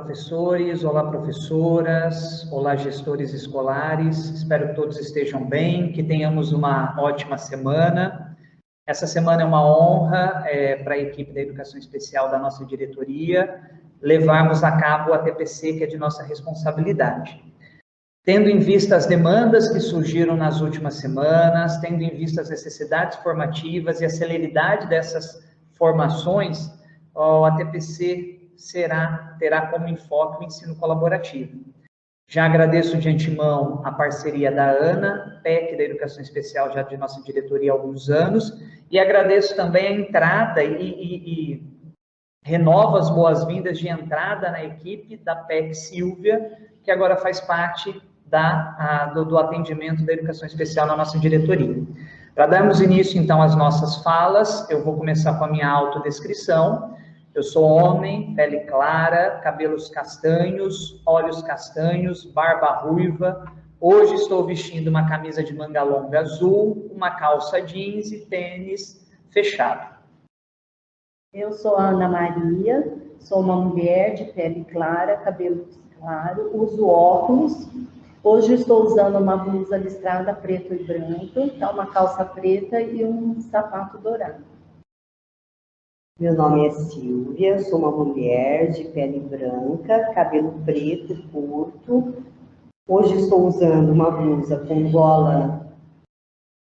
professores, olá, professoras, olá, gestores escolares. Espero que todos estejam bem, que tenhamos uma ótima semana. Essa semana é uma honra para a equipe da Educação Especial da nossa diretoria levarmos a cabo o ATPC, que é de nossa responsabilidade. Tendo em vista as demandas que surgiram nas últimas semanas, tendo em vista as necessidades formativas e a celeridade dessas formações, o ATPC terá como enfoque o ensino colaborativo. Já agradeço de antemão a parceria da Ana, PEC da Educação Especial, já de nossa diretoria há alguns anos, e agradeço também a entrada e renovo as boas-vindas de entrada na equipe da PEC Silvia, que agora faz parte do atendimento da Educação Especial na nossa diretoria. Para darmos início, então, às nossas falas, eu vou começar com a minha autodescrição. Eu sou homem, pele clara, cabelos castanhos, olhos castanhos, barba ruiva. Hoje estou vestindo uma camisa de manga longa azul, uma calça jeans e tênis fechado. Eu sou a Ana Maria, sou uma mulher de pele clara, cabelo claro, uso óculos. Hoje estou usando uma blusa listrada preto e branco, uma calça preta e um sapato dourado. Meu nome é Silvia, sou uma mulher de pele branca, cabelo preto curto. Hoje estou usando uma blusa com gola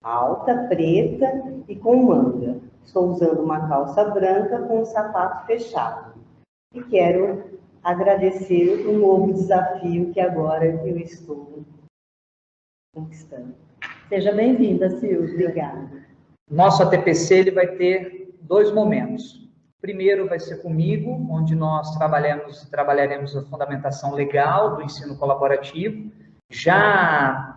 alta, preta e com manga. Estou usando uma calça branca com um sapato fechado. E quero agradecer o novo desafio que agora eu estou conquistando. Seja bem-vinda, Silvia. Obrigada. Nosso ATPC ele vai ter 2 momentos. Primeiro vai ser comigo, onde nós trabalharemos a fundamentação legal do ensino colaborativo, já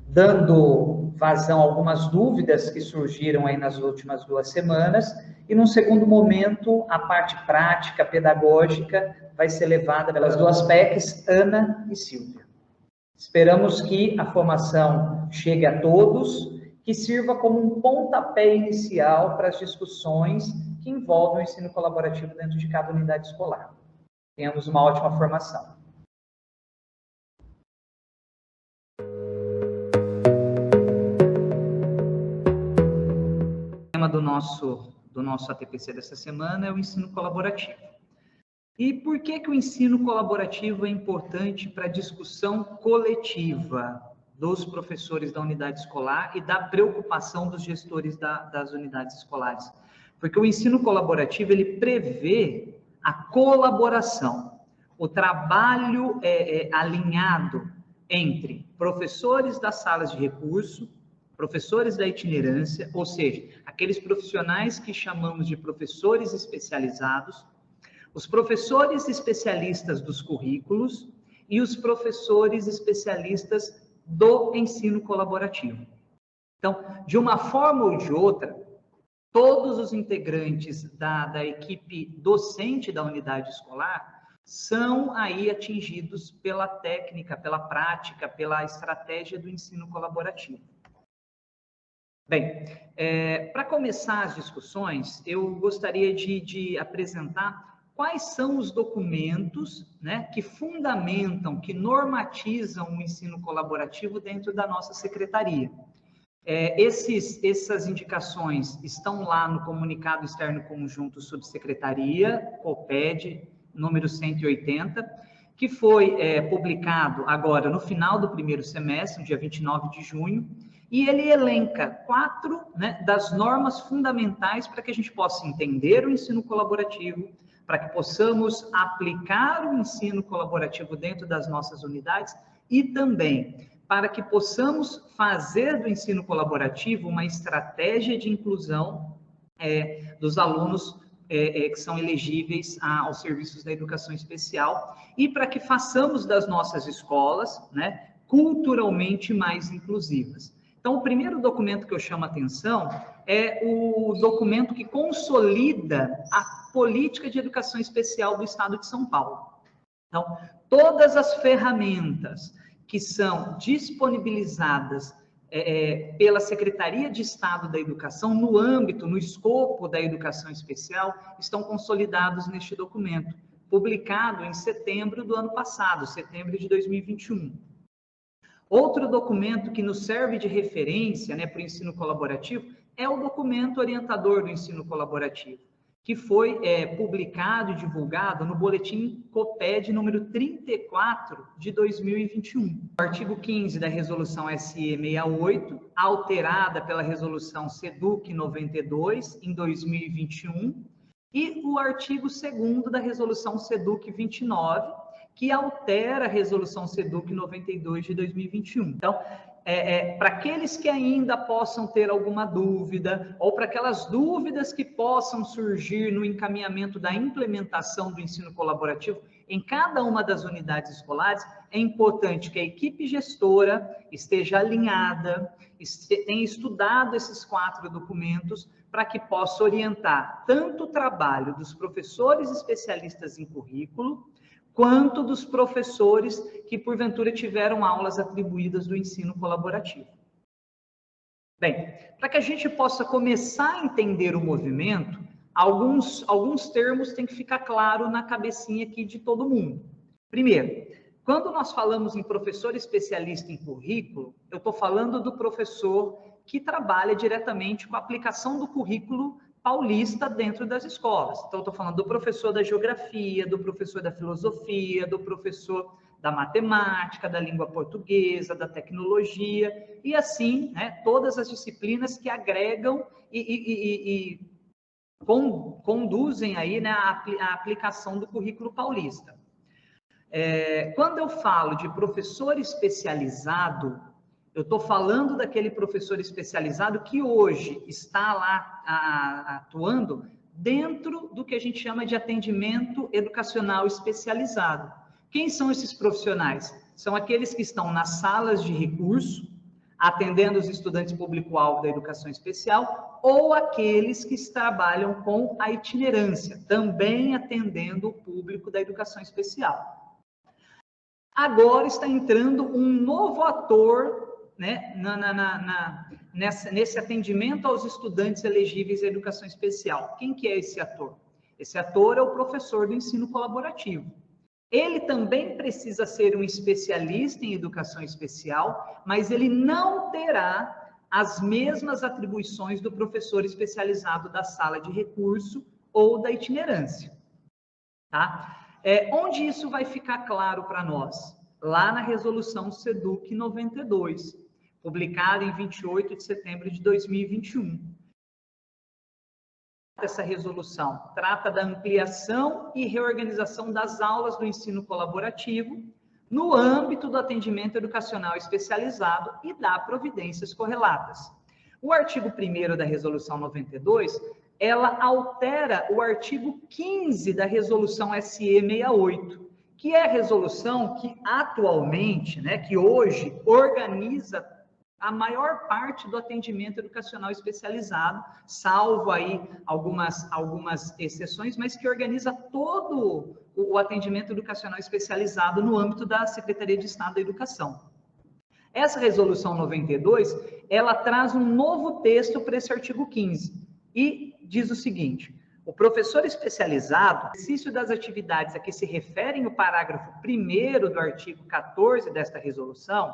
dando vazão a algumas dúvidas que surgiram aí nas últimas 2 semanas, e num segundo momento, a parte prática, pedagógica, vai ser levada pelas 2 PECs, Ana e Silvia. Esperamos que a formação chegue a todos, que sirva como um pontapé inicial para as discussões que envolvem o ensino colaborativo dentro de cada unidade escolar. Tenhamos uma ótima formação. O tema do nosso ATPC dessa semana é o ensino colaborativo. E por que o ensino colaborativo é importante para a discussão coletiva dos professores da unidade escolar e da preocupação dos gestores das unidades escolares? Porque o ensino colaborativo, ele prevê a colaboração, o trabalho alinhado entre professores das salas de recurso, professores da itinerância, ou seja, aqueles profissionais que chamamos de professores especializados, os professores especialistas dos currículos e os professores especialistas do ensino colaborativo. Então, de uma forma ou de outra, todos os integrantes da equipe docente da unidade escolar são aí atingidos pela técnica, pela prática, pela estratégia do ensino colaborativo. Bem, para começar as discussões, eu gostaria de apresentar quais são os documentos, né, que fundamentam, que normatizam o ensino colaborativo dentro da nossa secretaria. Essas indicações estão lá no Comunicado Externo Conjunto Subsecretaria, COPED, número 180, que foi publicado agora no final do primeiro semestre, dia 29 de junho, e ele elenca 4, né, das normas fundamentais para que a gente possa entender o ensino colaborativo, para que possamos aplicar o ensino colaborativo dentro das nossas unidades e também para que possamos fazer do ensino colaborativo uma estratégia de inclusão dos alunos que são elegíveis aos serviços da educação especial e para que façamos das nossas escolas, né, culturalmente mais inclusivas. Então, o primeiro documento que eu chamo a atenção é o documento que consolida a política de educação especial do Estado de São Paulo. Então, todas as ferramentas que são disponibilizadas pela Secretaria de Estado da Educação no âmbito, no escopo da educação especial, estão consolidados neste documento. publicado em setembro do ano passado, setembro de 2021. Outro documento que nos serve de referência, né, para o ensino colaborativo é o documento orientador do ensino colaborativo, que foi publicado e divulgado no boletim COPED número 34 de 2021. O artigo 15 da resolução SE 68, alterada pela resolução SEDUC 92 em 2021, e o artigo 2º da resolução SEDUC 29, que altera a resolução SEDUC 92 de 2021. Então, para aqueles que ainda possam ter alguma dúvida, ou para aquelas dúvidas que possam surgir no encaminhamento da implementação do ensino colaborativo em cada uma das unidades escolares, é importante que a equipe gestora esteja alinhada, tenha estudado esses 4 documentos, para que possa orientar tanto o trabalho dos professores especialistas em currículo, quanto dos professores que, porventura, tiveram aulas atribuídas do ensino colaborativo. Bem, para que a gente possa começar a entender o movimento, alguns termos têm que ficar claro na cabecinha aqui de todo mundo. Primeiro, quando nós falamos em professor especialista em currículo, eu estou falando do professor que trabalha diretamente com a aplicação do currículo paulista dentro das escolas. Então, estou falando do professor da geografia, do professor da filosofia, do professor da matemática, da língua portuguesa, da tecnologia, e assim, né, todas as disciplinas que agregam e conduzem aí, né, a aplicação do currículo paulista. Quando eu falo de professor especializado, eu estou falando daquele professor especializado que hoje está lá atuando dentro do que a gente chama de atendimento educacional especializado. Quem são esses profissionais? São aqueles que estão nas salas de recurso, atendendo os estudantes público-alvo da educação especial, ou aqueles que trabalham com a itinerância, também atendendo o público da educação especial. Agora está entrando um novo ator, né, nesse atendimento aos estudantes elegíveis à educação especial. Quem que é esse ator? Esse ator é o professor do ensino colaborativo. Ele também precisa ser um especialista em educação especial, mas ele não terá as mesmas atribuições do professor especializado da sala de recurso ou da itinerância. Tá? Onde isso vai ficar claro para nós? Lá na resolução SEDUC 92, publicada em 28 de setembro de 2021. Essa resolução trata da ampliação e reorganização das aulas do ensino colaborativo no âmbito do atendimento educacional especializado e dá providências correlatas. O artigo 1º da resolução 92, ela altera o artigo 15 da resolução SE 68, que é a resolução que atualmente, né, que hoje organiza a maior parte do atendimento educacional especializado, salvo aí algumas exceções, mas que organiza todo o atendimento educacional especializado no âmbito da Secretaria de Estado da Educação. Essa resolução 92, ela traz um novo texto para esse artigo 15 e diz o seguinte: o professor especializado, no exercício das atividades a que se referem o parágrafo 1º do artigo 14 desta resolução,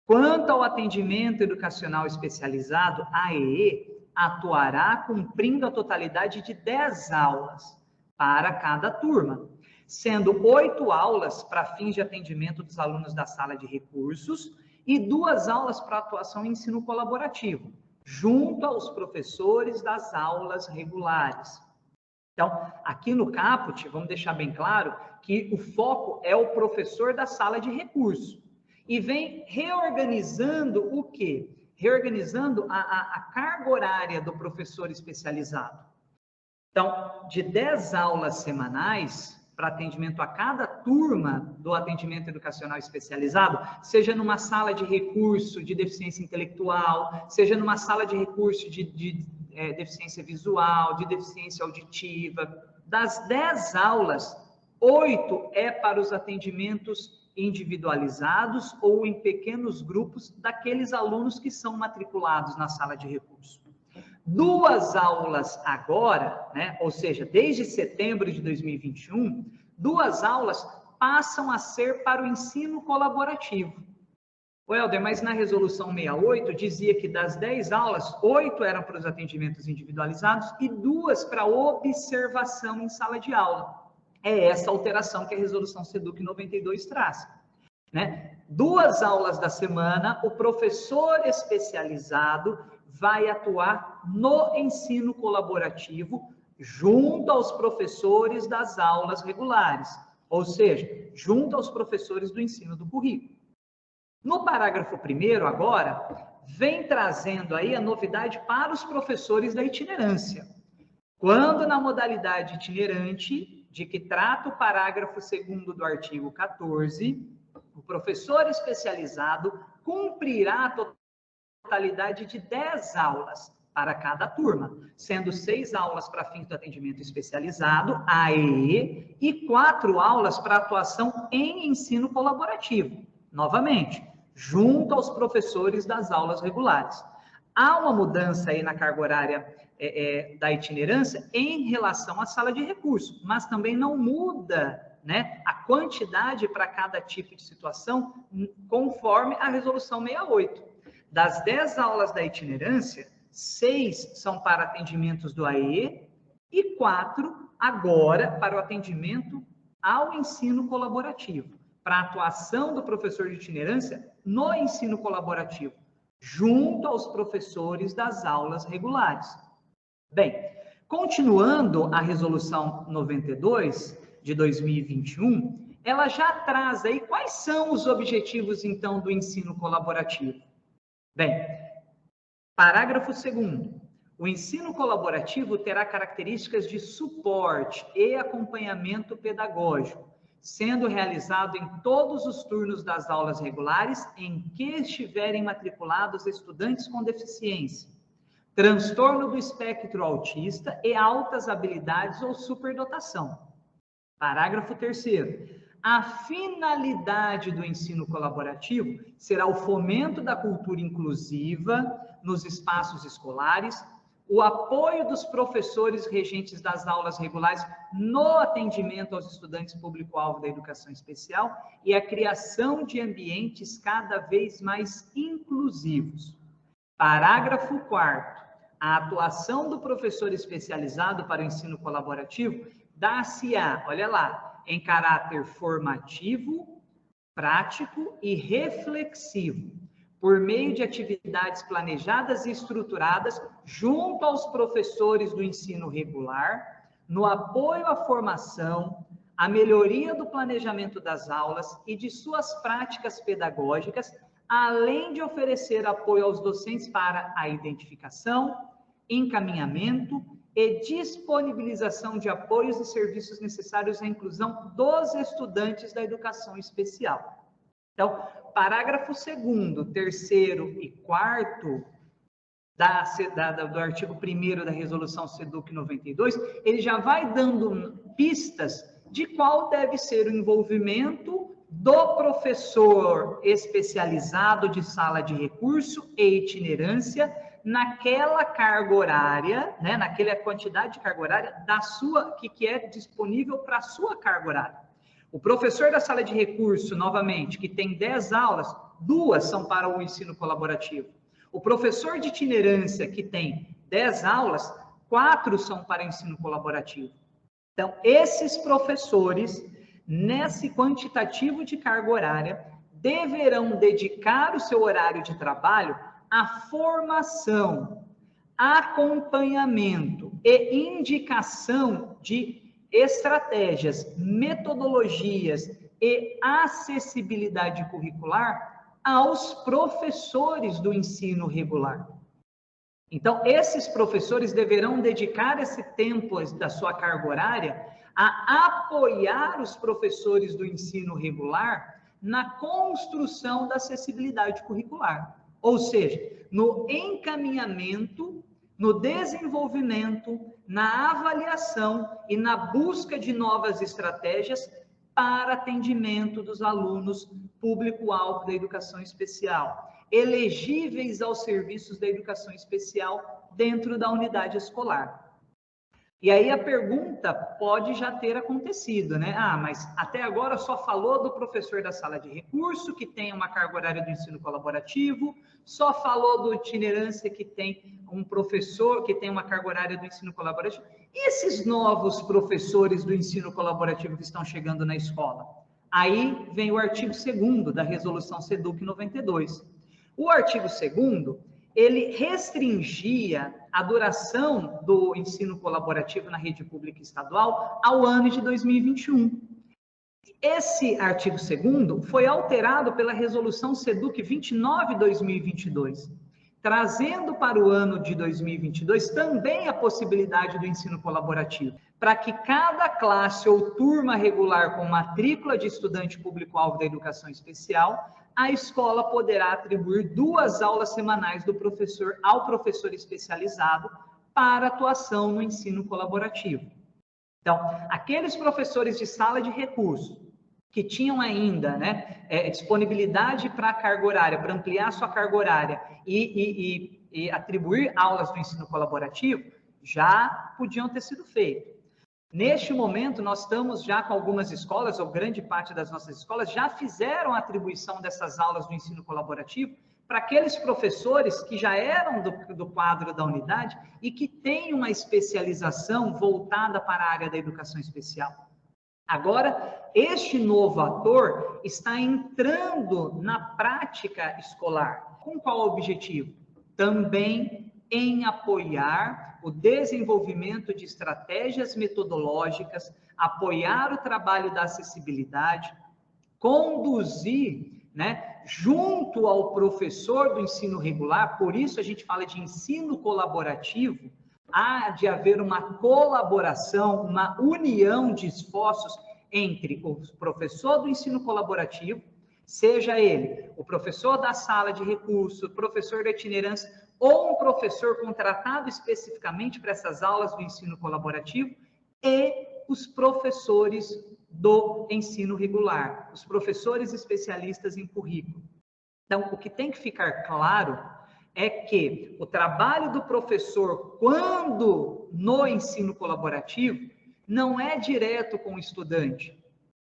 quanto ao atendimento educacional especializado, AEE, atuará cumprindo a totalidade de 10 aulas para cada turma, sendo 8 aulas para fins de atendimento dos alunos da sala de recursos e 2 aulas para atuação em ensino colaborativo, junto aos professores das aulas regulares. Então, aqui no caput, vamos deixar bem claro que o foco é o professor da sala de recurso. E vem reorganizando o quê? Reorganizando a carga horária do professor especializado. Então, de 10 aulas semanais para atendimento a cada turma do atendimento educacional especializado, seja numa sala de recurso de deficiência intelectual, seja numa sala de recurso de deficiência visual, de deficiência auditiva, das 10 aulas, 8 é para os atendimentos individualizados ou em pequenos grupos daqueles alunos que são matriculados na sala de recurso. 2 aulas agora, né, ou seja, desde setembro de 2021, 2 aulas passam a ser para o ensino colaborativo. O Helder, mas na resolução 68 dizia que das 10 aulas, 8 eram para os atendimentos individualizados e 2 para observação em sala de aula. É essa alteração que a resolução SEDUC 92 traz. Né? 2 aulas da semana, o professor especializado vai atuar no ensino colaborativo junto aos professores das aulas regulares, ou seja, junto aos professores do ensino do currículo. No parágrafo 1º, agora, vem trazendo aí a novidade para os professores da itinerância. Quando na modalidade itinerante, de que trata o parágrafo 2º do artigo 14, o professor especializado cumprirá a totalidade de 10 aulas para cada turma, sendo 6 aulas para fins do atendimento especializado, AEE, e 4 aulas para atuação em ensino colaborativo, novamente, junto aos professores das aulas regulares. Há uma mudança aí na carga horária da itinerância em relação à sala de recurso, mas também não muda, né, a quantidade para cada tipo de situação, conforme a resolução 68. Das 10 aulas da itinerância, 6 são para atendimentos do AE e 4 agora para o atendimento ao ensino colaborativo, para a atuação do professor de itinerância no ensino colaborativo, junto aos professores das aulas regulares. Bem, continuando a resolução 92 de 2021, ela já traz aí quais são os objetivos, então, do ensino colaborativo. Bem, parágrafo 2º. O ensino colaborativo terá características de suporte e acompanhamento pedagógico, sendo realizado em todos os turnos das aulas regulares em que estiverem matriculados estudantes com deficiência, transtorno do espectro autista e altas habilidades ou superdotação. Parágrafo 3º. A finalidade do ensino colaborativo será o fomento da cultura inclusiva nos espaços escolares, o apoio dos professores regentes das aulas regulares no atendimento aos estudantes público-alvo da educação especial e a criação de ambientes cada vez mais inclusivos. Parágrafo 4º. A atuação do professor especializado para o ensino colaborativo dá-se-á, olha lá, em caráter formativo, prático e reflexivo, por meio de atividades planejadas e estruturadas junto aos professores do ensino regular, no apoio à formação, à melhoria do planejamento das aulas e de suas práticas pedagógicas, além de oferecer apoio aos docentes para a identificação, encaminhamento e disponibilização de apoios e serviços necessários à inclusão dos estudantes da educação especial. Então, parágrafo 2º, 3º e 4º do artigo 1º da resolução SEDUC 92, ele já vai dando pistas de qual deve ser o envolvimento do professor especializado de sala de recurso e itinerância naquela carga horária, né, naquela quantidade de carga horária da sua, que é disponível para a sua carga horária. O professor da sala de recurso, novamente, que tem 10 aulas, 2 são para o ensino colaborativo. O professor de itinerância, que tem 10 aulas, 4 são para o ensino colaborativo. Então, esses professores, nesse quantitativo de carga horária, deverão dedicar o seu horário de trabalho à formação, acompanhamento e indicação de estratégias, metodologias e acessibilidade curricular aos professores do ensino regular. Então, esses professores deverão dedicar esse tempo da sua carga horária a apoiar os professores do ensino regular na construção da acessibilidade curricular. Ou seja, no encaminhamento, no desenvolvimento, na avaliação e na busca de novas estratégias para atendimento dos alunos público-alvo da educação especial, elegíveis aos serviços da educação especial dentro da unidade escolar. E aí a pergunta pode já ter acontecido, né? Ah, mas até agora só falou do professor da sala de recurso, que tem uma carga horária do ensino colaborativo, só falou do itinerância, que tem um professor que tem uma carga horária do ensino colaborativo. E esses novos professores do ensino colaborativo que estão chegando na escola? Aí vem o artigo 2º da Resolução SEDUC 92. O artigo 2º, ele restringia a duração do ensino colaborativo na rede pública estadual ao ano de 2021. Esse artigo 2º foi alterado pela Resolução SEDUC 29/2022, trazendo para o ano de 2022 também a possibilidade do ensino colaborativo, para que cada classe ou turma regular com matrícula de estudante público-alvo da educação especial, a escola poderá atribuir 2 aulas semanais do professor ao professor especializado para atuação no ensino colaborativo. Então, aqueles professores de sala de recurso que tinham ainda, né, disponibilidade para a carga horária, para ampliar sua carga horária e atribuir aulas do ensino colaborativo, já podiam ter sido feito. Neste momento, nós estamos já com algumas escolas, ou grande parte das nossas escolas, já fizeram a atribuição dessas aulas do ensino colaborativo para aqueles professores que já eram do quadro da unidade e que têm uma especialização voltada para a área da educação especial. Agora, este novo ator está entrando na prática escolar. Com qual objetivo? Também em apoiar o desenvolvimento de estratégias metodológicas, apoiar o trabalho da acessibilidade, conduzir, né, junto ao professor do ensino regular, por isso a gente fala de ensino colaborativo, há de haver uma colaboração, uma união de esforços entre o professor do ensino colaborativo, seja ele o professor da sala de recurso, o professor da itinerância, ou um professor contratado especificamente para essas aulas do ensino colaborativo, e os professores do ensino regular, os professores especialistas em currículo. Então, o que tem que ficar claro é que o trabalho do professor, quando no ensino colaborativo, não é direto com o estudante.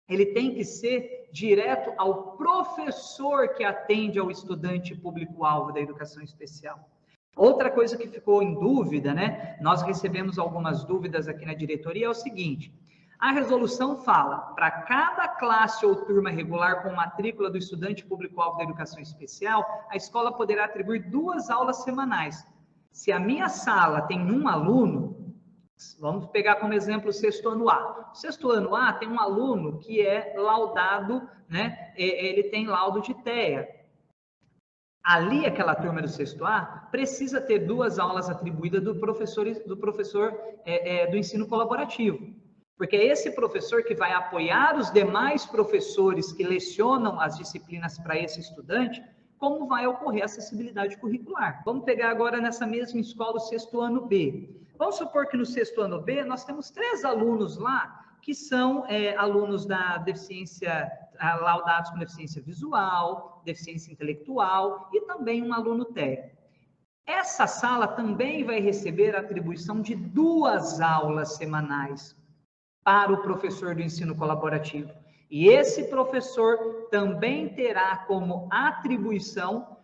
Ele tem que ser direto ao professor que atende ao estudante público-alvo da educação especial. Outra coisa que ficou em dúvida, né? Nós recebemos algumas dúvidas aqui na diretoria, é o seguinte: a resolução fala, para cada classe ou turma regular com matrícula do estudante público-alvo da educação especial, a escola poderá atribuir 2 aulas semanais. Se a minha sala tem 1 aluno, vamos pegar como exemplo o 6º ano A. O 6º ano A tem um aluno que é laudado, né? Ele tem laudo de TEA. Ali, aquela turma do 6º A precisa ter 2 aulas atribuídas do professor do ensino colaborativo. Porque é esse professor que vai apoiar os demais professores que lecionam as disciplinas para esse estudante, como vai ocorrer a acessibilidade curricular. Vamos pegar agora nessa mesma escola o 6º ano B. Vamos supor que no 6º ano B nós temos 3 alunos lá que são alunos da deficiência, laudados com deficiência visual, deficiência intelectual e também um aluno TEA. Essa sala também vai receber a atribuição de 2 aulas semanais para o professor do ensino colaborativo. E esse professor também terá como atribuição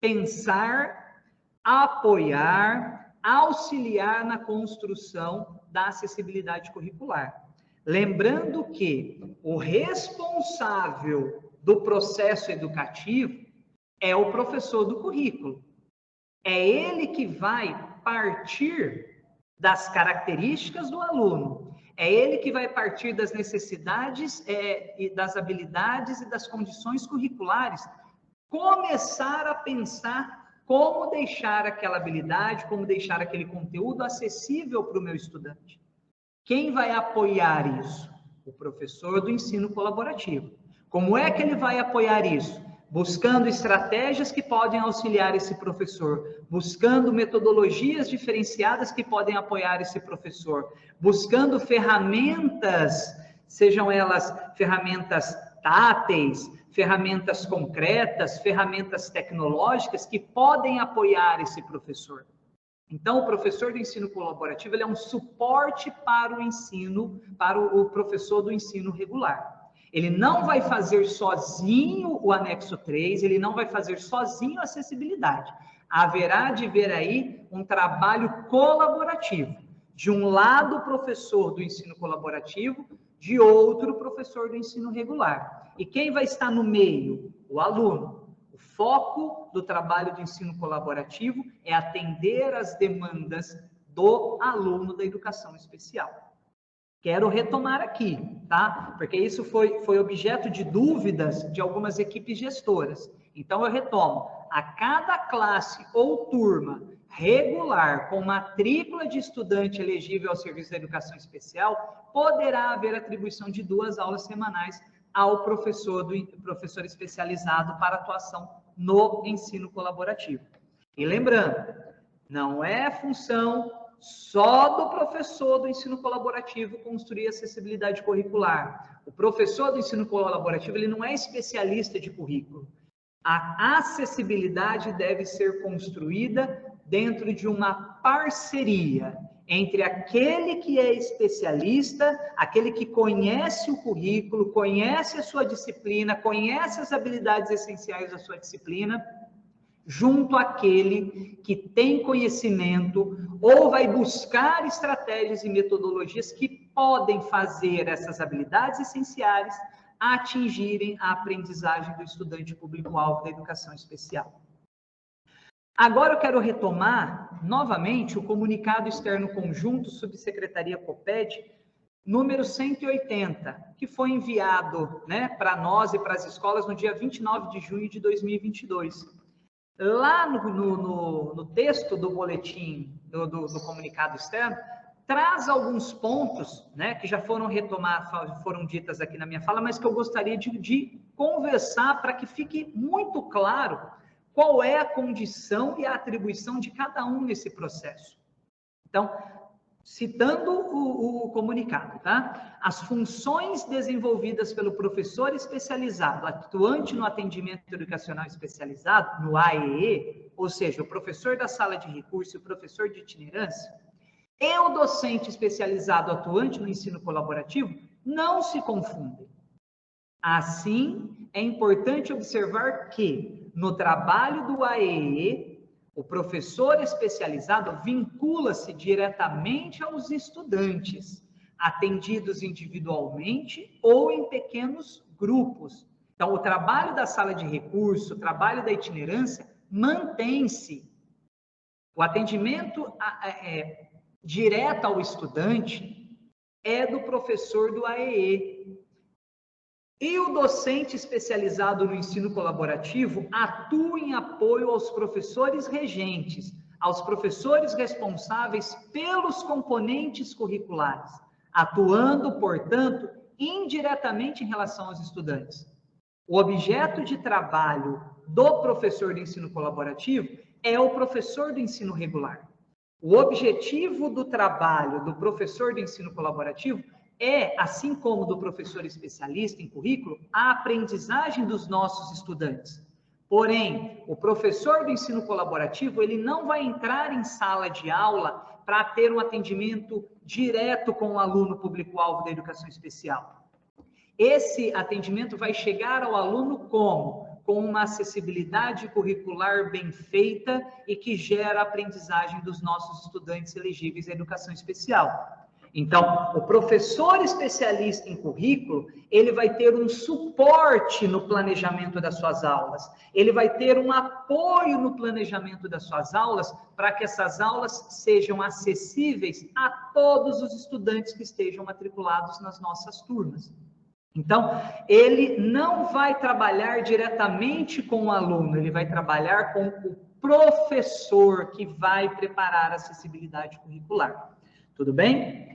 pensar, apoiar, auxiliar na construção da acessibilidade curricular. Lembrando que o responsável do processo educativo é o professor do currículo. É ele que vai partir das características do aluno. É ele que vai partir das necessidades e das habilidades e das condições curriculares, começar a pensar como deixar aquela habilidade, como deixar aquele conteúdo acessível para o meu estudante. Quem vai apoiar isso? O professor do ensino colaborativo. Como é que ele vai apoiar isso? Buscando estratégias que podem auxiliar esse professor, buscando metodologias diferenciadas que podem apoiar esse professor, buscando ferramentas, sejam elas ferramentas táteis, ferramentas concretas, ferramentas tecnológicas que podem apoiar esse professor. Então, o professor do ensino colaborativo, ele é um suporte para o ensino, para o professor do ensino regular. Ele não vai fazer sozinho o anexo 3, ele não vai fazer sozinho a acessibilidade. Haverá de ver aí um trabalho colaborativo. De um lado, o professor do ensino colaborativo, de outro, o professor do ensino regular. E quem vai estar no meio? O aluno. O foco do trabalho de ensino colaborativo é atender às demandas do aluno da educação especial. Quero retomar aqui, tá? Porque isso foi objeto de dúvidas de algumas equipes gestoras. Então, eu retomo. A cada classe ou turma regular com matrícula de estudante elegível ao serviço da educação especial, poderá haver atribuição de 2 aulas semanais ao professor especializado para atuação no ensino colaborativo. E lembrando, não é função só do professor do ensino colaborativo construir acessibilidade curricular. O professor do ensino colaborativo, ele não é especialista de currículo. A acessibilidade deve ser construída dentro de uma parceria entre aquele que é especialista, aquele que conhece o currículo, conhece a sua disciplina, conhece as habilidades essenciais da sua disciplina, junto àquele que tem conhecimento ou vai buscar estratégias e metodologias que podem fazer essas habilidades essenciais atingirem a aprendizagem do estudante público-alvo da educação especial. Agora eu quero retomar novamente o comunicado externo conjunto Subsecretaria COPED número 180, que foi enviado, né, para nós e para as escolas no dia 29 de junho de 2022. Lá no texto do boletim, do comunicado externo, traz alguns pontos, né, que já foram foram ditas aqui na minha fala, mas que eu gostaria de conversar para que fique muito claro qual é a condição e a atribuição de cada um nesse processo. Então, citando o comunicado, tá? As funções desenvolvidas pelo professor especializado, atuante no atendimento educacional especializado, no AEE, ou seja, o professor da sala de recurso e o professor de itinerância, e o docente especializado atuante no ensino colaborativo, não se confundem. Assim, é importante observar que, no trabalho do AEE, o professor especializado vincula-se diretamente aos estudantes, atendidos individualmente ou em pequenos grupos. Então, o trabalho da sala de recurso, o trabalho da itinerância, mantém-se. O atendimento direto ao estudante é do professor do AEE. E o docente especializado no ensino colaborativo atua em apoio aos professores regentes, aos professores responsáveis pelos componentes curriculares, atuando, portanto, indiretamente em relação aos estudantes. O objeto de trabalho do professor de ensino colaborativo é o professor do ensino regular. O objetivo do trabalho do professor de ensino colaborativo é, assim como do professor especialista em currículo, a aprendizagem dos nossos estudantes. Porém, o professor do ensino colaborativo, ele não vai entrar em sala de aula para ter um atendimento direto com o aluno público-alvo da educação especial. Esse atendimento vai chegar ao aluno como? Com uma acessibilidade curricular bem feita e que gera a aprendizagem dos nossos estudantes elegíveis à educação especial. Então, o professor especialista em currículo, ele vai ter um suporte no planejamento das suas aulas, ele vai ter um apoio no planejamento das suas aulas, para que essas aulas sejam acessíveis a todos os estudantes que estejam matriculados nas nossas turmas. Então, ele não vai trabalhar diretamente com o aluno, ele vai trabalhar com o professor que vai preparar a acessibilidade curricular. Tudo bem?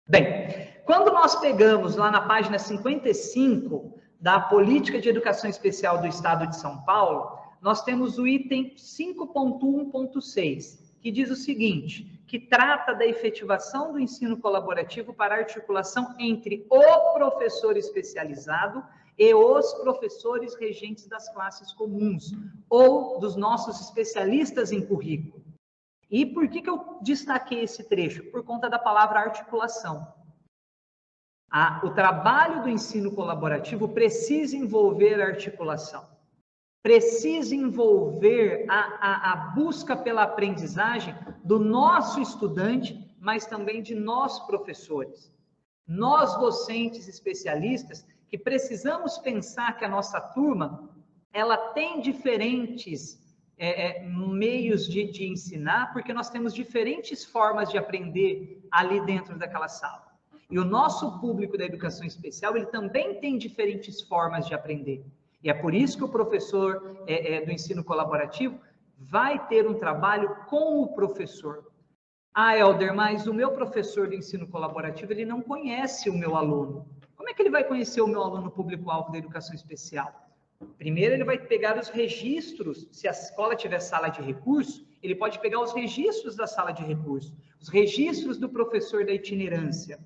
Bem, quando nós pegamos lá na página 55 da Política de Educação Especial do Estado de São Paulo, nós temos o item 5.1.6, que diz o seguinte, que trata da efetivação do ensino colaborativo para articulação entre o professor especializado e os professores regentes das classes comuns, ou dos nossos especialistas em currículo. E por que eu destaquei esse trecho? Por conta da palavra articulação. O trabalho do ensino colaborativo precisa envolver a articulação, precisa envolver a busca pela aprendizagem do nosso estudante, mas também de nós professores. Nós, docentes especialistas, que precisamos pensar que a nossa turma, ela tem diferentes meios de ensinar, porque nós temos diferentes formas de aprender ali dentro daquela sala. E o nosso público da educação especial, ele também tem diferentes formas de aprender. E é por isso que o professor do ensino colaborativo vai ter um trabalho com o professor. Ah, Helder, mas o meu professor do ensino colaborativo, ele não conhece o meu aluno. Como é que ele vai conhecer o meu aluno público-alvo da educação especial? Primeiro, ele vai pegar os registros, se a escola tiver sala de recurso, ele pode pegar os registros da sala de recurso, os registros do professor da itinerância.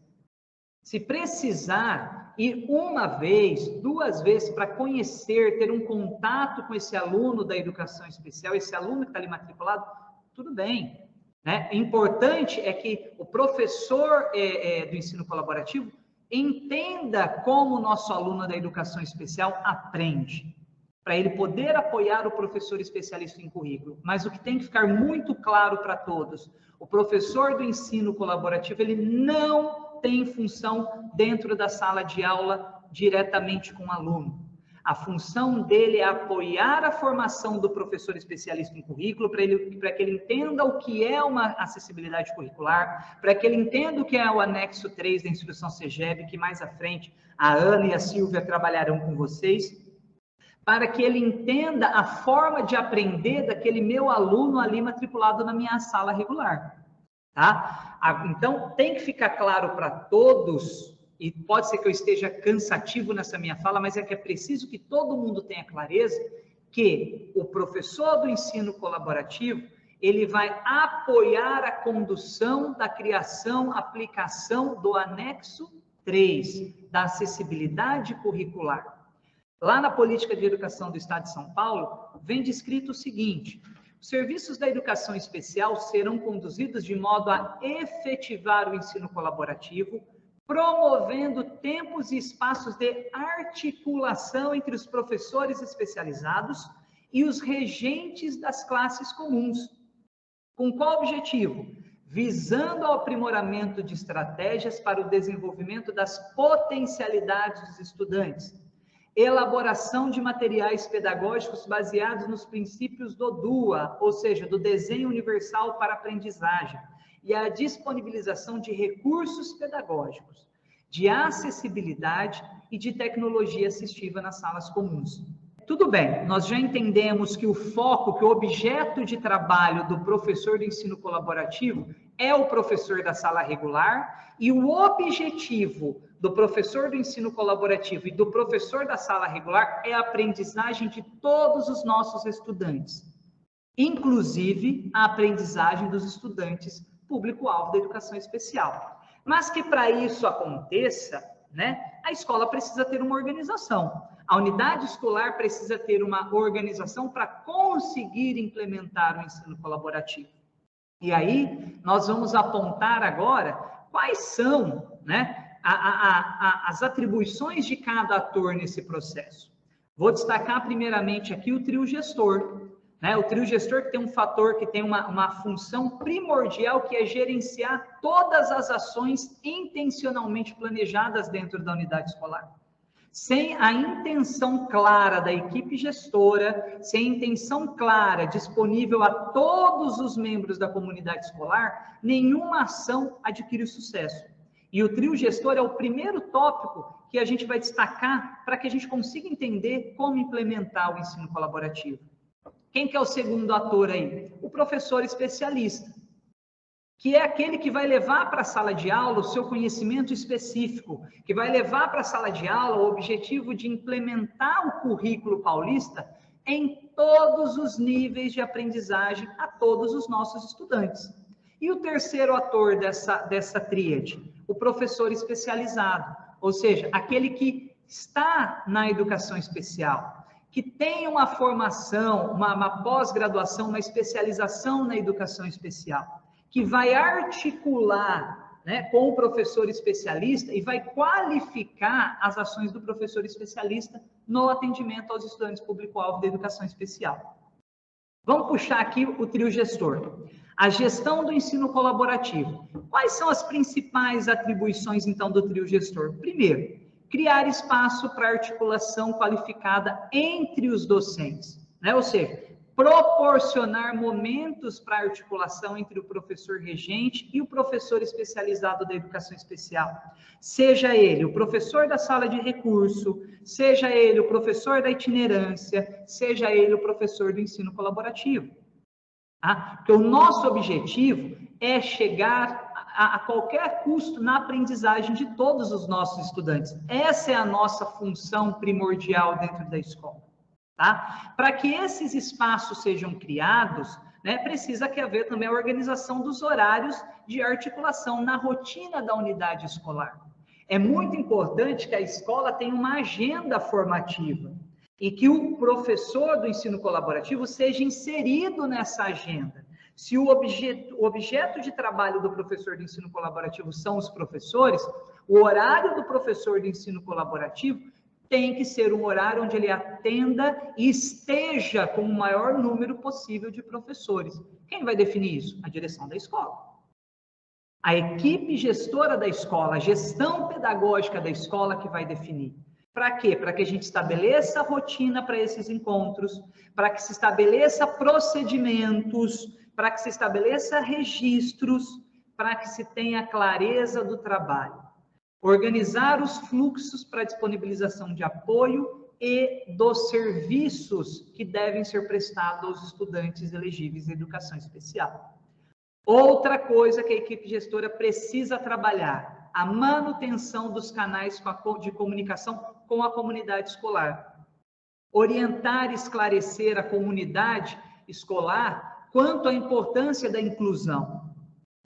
Se precisar ir uma vez, 2 vezes para conhecer, ter um contato com esse aluno da educação especial, esse aluno que está ali matriculado, tudo bem. Né? O importante é que o professor do ensino colaborativo entenda como o nosso aluno da educação especial aprende, para ele poder apoiar o professor especialista em currículo. Mas o que tem que ficar muito claro para todos, o professor do ensino colaborativo, ele não tem função dentro da sala de aula diretamente com o aluno. A função dele é apoiar a formação do professor especialista em currículo, para que ele entenda o que é uma acessibilidade curricular, para que ele entenda o que é o anexo 3 da instrução CEGEB, que mais à frente a Ana e a Silvia trabalharão com vocês, para que ele entenda a forma de aprender daquele meu aluno ali matriculado na minha sala regular. Tá? Então, tem que ficar claro para todos, e pode ser que eu esteja cansativo nessa minha fala, mas é que é preciso que todo mundo tenha clareza que o professor do ensino colaborativo, ele vai apoiar a condução da criação, aplicação do anexo 3, da acessibilidade curricular. Lá na Política de Educação do Estado de São Paulo, vem descrito o seguinte: os serviços da educação especial serão conduzidos de modo a efetivar o ensino colaborativo, promovendo tempos e espaços de articulação entre os professores especializados e os regentes das classes comuns. Com qual objetivo? Visando ao aprimoramento de estratégias para o desenvolvimento das potencialidades dos estudantes, elaboração de materiais pedagógicos baseados nos princípios do DUA, ou seja, do Desenho Universal para a Aprendizagem, e a disponibilização de recursos pedagógicos, de acessibilidade e de tecnologia assistiva nas salas comuns. Tudo bem, nós já entendemos que o foco, que o objeto de trabalho do professor do ensino colaborativo é o professor da sala regular, e o objetivo do professor do ensino colaborativo e do professor da sala regular é a aprendizagem de todos os nossos estudantes, inclusive a aprendizagem dos estudantes público-alvo da educação especial. Mas que para isso aconteça, né, a escola precisa ter uma organização. A unidade escolar precisa ter uma organização para conseguir implementar o ensino colaborativo. E aí, nós vamos apontar agora quais são, né, as atribuições de cada ator nesse processo. Vou destacar primeiramente aqui o trio gestor. Né? O trio gestor que tem um fator, que tem uma função primordial, que é gerenciar todas as ações intencionalmente planejadas dentro da unidade escolar. Sem a intenção clara da equipe gestora, sem a intenção clara disponível a todos os membros da comunidade escolar, nenhuma ação adquire sucesso. E o trio gestor é o primeiro tópico que a gente vai destacar para que a gente consiga entender como implementar o ensino colaborativo. Quem que é o segundo ator aí? O professor especialista, que é aquele que vai levar para a sala de aula o seu conhecimento específico, que vai levar para a sala de aula o objetivo de implementar o currículo paulista em todos os níveis de aprendizagem a todos os nossos estudantes. E o terceiro ator dessa tríade? O professor especializado, ou seja, aquele que está na educação especial. que tenha uma formação, uma pós-graduação, uma especialização na educação especial, que vai articular, né, com o professor especialista e vai qualificar as ações do professor especialista no atendimento aos estudantes público-alvo da educação especial. Vamos puxar aqui o trio gestor. A gestão do ensino colaborativo. Quais são as principais atribuições, então, do trio gestor? Primeiro, criar espaço para articulação qualificada entre os docentes, né? Ou seja, proporcionar momentos para articulação entre o professor regente e o professor especializado da educação especial. Seja ele o professor da sala de recurso, seja ele o professor da itinerância, seja ele o professor do ensino colaborativo. Tá? Porque o nosso objetivo é chegar a qualquer custo na aprendizagem de todos os nossos estudantes. Essa é a nossa função primordial dentro da escola. Tá? Para que esses espaços sejam criados, né, precisa que haver também a organização dos horários de articulação na rotina da unidade escolar. É muito importante que a escola tenha uma agenda formativa e que o professor do ensino colaborativo seja inserido nessa agenda. Se o objeto de trabalho do professor do ensino colaborativo são os professores, o horário do professor do ensino colaborativo tem que ser um horário onde ele atenda e esteja com o maior número possível de professores. Quem vai definir isso? A direção da escola. A equipe gestora da escola, a gestão pedagógica da escola que vai definir. Para quê? Para que a gente estabeleça a rotina para esses encontros, para que se estabeleça procedimentos, para que se estabeleça registros, para que se tenha clareza do trabalho. Organizar os fluxos para disponibilização de apoio e dos serviços que devem ser prestados aos estudantes elegíveis à educação especial. Outra coisa que a equipe gestora precisa trabalhar, a manutenção dos canais de comunicação com a comunidade escolar. Orientar e esclarecer a comunidade escolar quanto à importância da inclusão,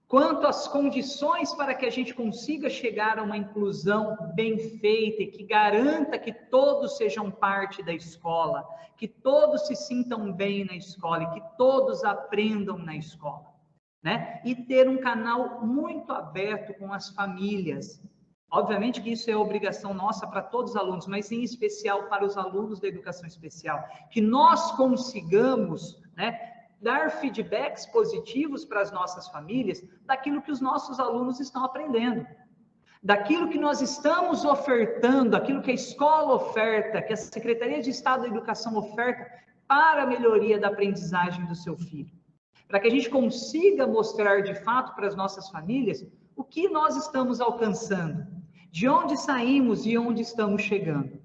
quanto às condições para que a gente consiga chegar a uma inclusão bem feita e que garanta que todos sejam parte da escola, que todos se sintam bem na escola e que todos aprendam na escola, né? E ter um canal muito aberto com as famílias. Obviamente que isso é obrigação nossa para todos os alunos, mas em especial para os alunos da educação especial, que nós consigamos, né, dar feedbacks positivos para as nossas famílias daquilo que os nossos alunos estão aprendendo, daquilo que nós estamos ofertando, aquilo que a escola oferta, que a Secretaria de Estado da Educação oferta para a melhoria da aprendizagem do seu filho. Para que a gente consiga mostrar de fato para as nossas famílias o que nós estamos alcançando, de onde saímos e onde estamos chegando.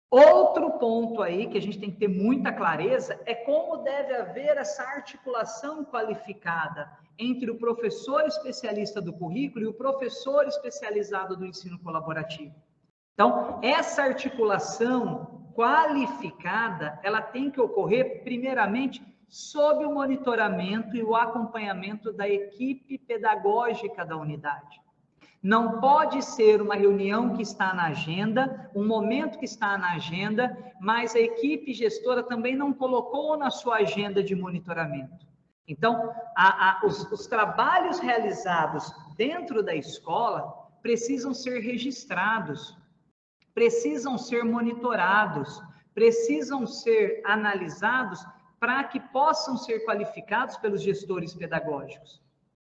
Outro ponto aí que a gente tem que ter muita clareza é como deve haver essa articulação qualificada entre o professor especialista do currículo e o professor especializado do ensino colaborativo. Então, essa articulação qualificada, ela tem que ocorrer primeiramente sob o monitoramento e o acompanhamento da equipe pedagógica da unidade. Não pode ser uma reunião que está na agenda, um momento que está na agenda, mas a equipe gestora também não colocou na sua agenda de monitoramento. Então, os trabalhos realizados dentro da escola precisam ser registrados, precisam ser monitorados, precisam ser analisados para que possam ser qualificados pelos gestores pedagógicos,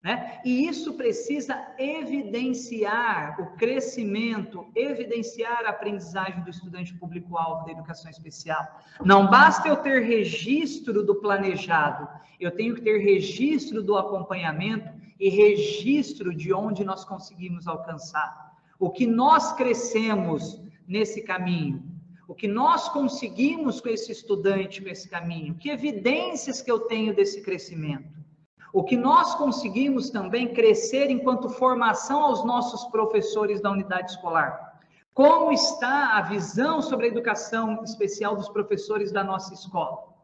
né? E isso precisa evidenciar o crescimento, evidenciar a aprendizagem do estudante público-alvo da educação especial. Não basta eu ter registro do planejado, eu tenho que ter registro do acompanhamento e registro de onde nós conseguimos alcançar. O que nós crescemos nesse caminho, o que nós conseguimos com esse estudante, com esse caminho, que evidências que eu tenho desse crescimento. O que nós conseguimos também crescer enquanto formação aos nossos professores da unidade escolar. Como está a visão sobre a educação especial dos professores da nossa escola?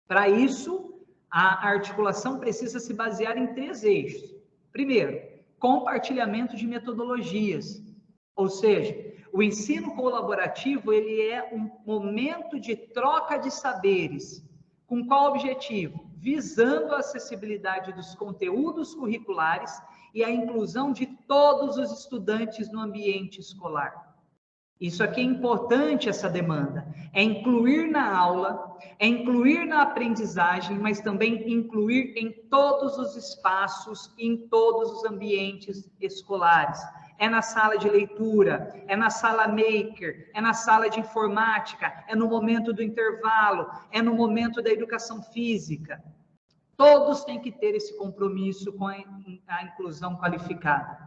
Para isso, a articulação precisa se basear em 3 eixos. Primeiro, compartilhamento de metodologias. Ou seja, O ensino colaborativo, ele é um momento de troca de saberes. Com qual objetivo? Visando a acessibilidade dos conteúdos curriculares e a inclusão de todos os estudantes no ambiente escolar. Isso aqui é importante, essa demanda. É incluir na aula, é incluir na aprendizagem, mas também incluir em todos os espaços, em todos os ambientes escolares. É na sala de leitura, é na sala maker, é na sala de informática, é no momento do intervalo, é no momento da educação física. Todos têm que ter esse compromisso com a inclusão qualificada.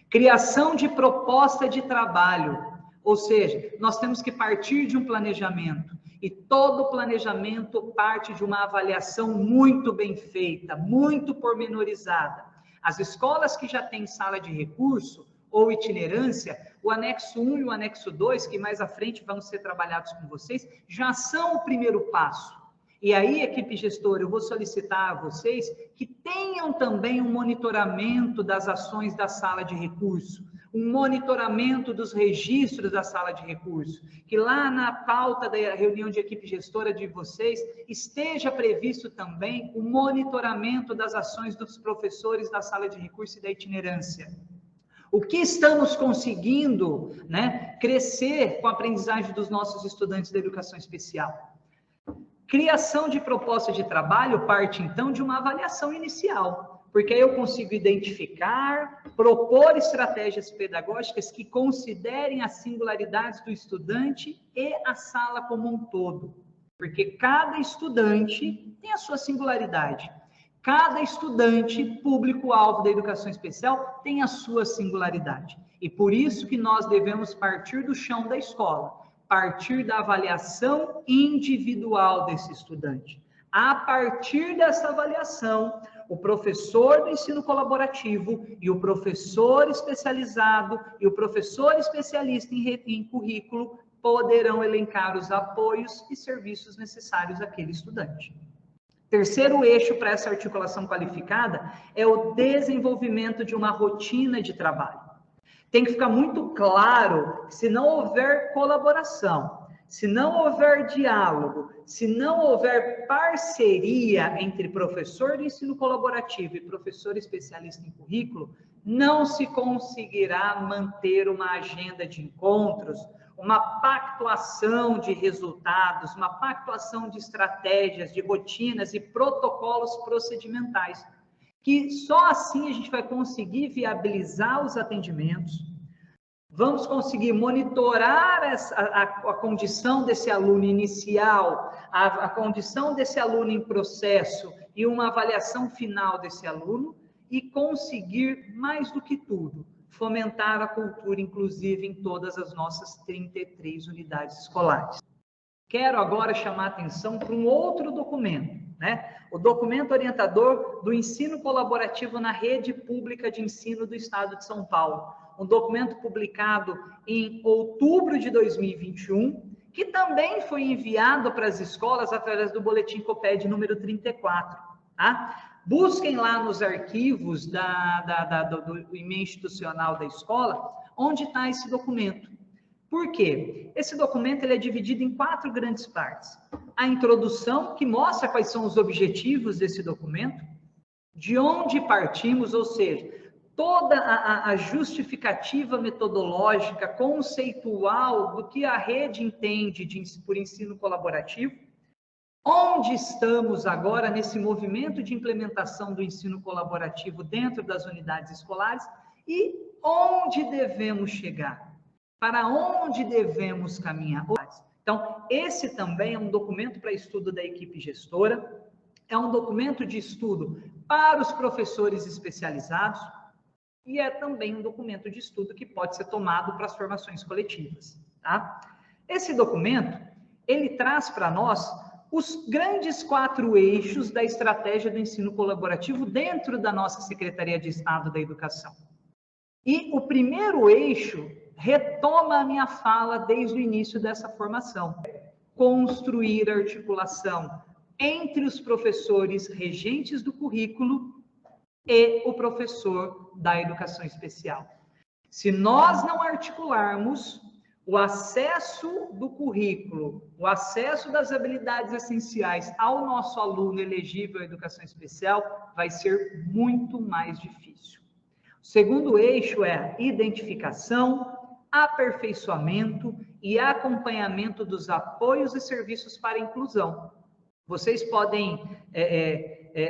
Criação de proposta de trabalho. Ou seja, nós temos que partir de um planejamento, e todo planejamento parte de uma avaliação muito bem feita, muito pormenorizada. As escolas que já têm sala de recurso ou itinerância, o anexo 1 e o anexo 2, que mais à frente vão ser trabalhados com vocês, já são o primeiro passo. E aí, equipe gestora, eu vou solicitar a vocês que tenham também um monitoramento das ações da sala de recurso, um monitoramento dos registros da sala de recurso, que lá na pauta da reunião de equipe gestora de vocês esteja previsto também o monitoramento das ações dos professores da sala de recurso e da itinerância. O que estamos conseguindo, crescer com a aprendizagem dos nossos estudantes da educação especial? Criação de proposta de trabalho parte, então, de uma avaliação inicial, porque aí eu consigo identificar, propor estratégias pedagógicas que considerem as singularidades do estudante e a sala como um todo, porque cada estudante tem a sua singularidade. Cada estudante, público-alvo da educação especial, tem a sua singularidade. E por isso que nós devemos partir do chão da escola, partir da avaliação individual desse estudante. A partir dessa avaliação, o professor do ensino colaborativo e o professor especializado e o professor especialista em currículo poderão elencar os apoios e serviços necessários àquele estudante. Terceiro eixo para essa articulação qualificada é o desenvolvimento de uma rotina de trabalho. Tem que ficar muito claro que se não houver colaboração, se não houver diálogo, se não houver parceria entre professor de ensino colaborativo e professor especialista em currículo, não se conseguirá manter uma agenda de encontros, uma pactuação de resultados, uma pactuação de estratégias, de rotinas e protocolos procedimentais, que só assim a gente vai conseguir viabilizar os atendimentos, vamos conseguir monitorar a condição desse aluno inicial, a condição desse aluno em processo e uma avaliação final desse aluno e conseguir, mais do que tudo, fomentar a cultura inclusiva em todas as nossas 33 unidades escolares. Quero agora chamar a atenção para um outro documento, o documento orientador do ensino colaborativo na rede pública de ensino do Estado de São Paulo, um documento publicado em outubro de 2021, que também foi enviado para as escolas através do boletim COPED número 34, tá? Busquem lá nos arquivos do e-mail institucional da escola, onde está esse documento. Por quê? Esse documento ele é dividido em 4 grandes partes. A introdução, que mostra quais são os objetivos desse documento, de onde partimos, ou seja, toda a justificativa metodológica, conceitual do que a rede entende por ensino colaborativo, onde estamos agora nesse movimento de implementação do ensino colaborativo dentro das unidades escolares e onde devemos chegar, para onde devemos caminhar. Então, esse também é um documento para estudo da equipe gestora, é um documento de estudo para os professores especializados e é também um documento de estudo que pode ser tomado para as formações coletivas, tá? Esse documento, ele traz para nós os grandes 4 eixos da estratégia do ensino colaborativo dentro da nossa Secretaria de Estado da Educação. E o primeiro eixo retoma a minha fala desde o início dessa formação. Construir articulação entre os professores regentes do currículo e o professor da educação especial. Se nós não articularmos o acesso do currículo, o acesso das habilidades essenciais ao nosso aluno elegível à educação especial vai ser muito mais difícil. O segundo eixo é a identificação, aperfeiçoamento e acompanhamento dos apoios e serviços para a inclusão. Vocês podem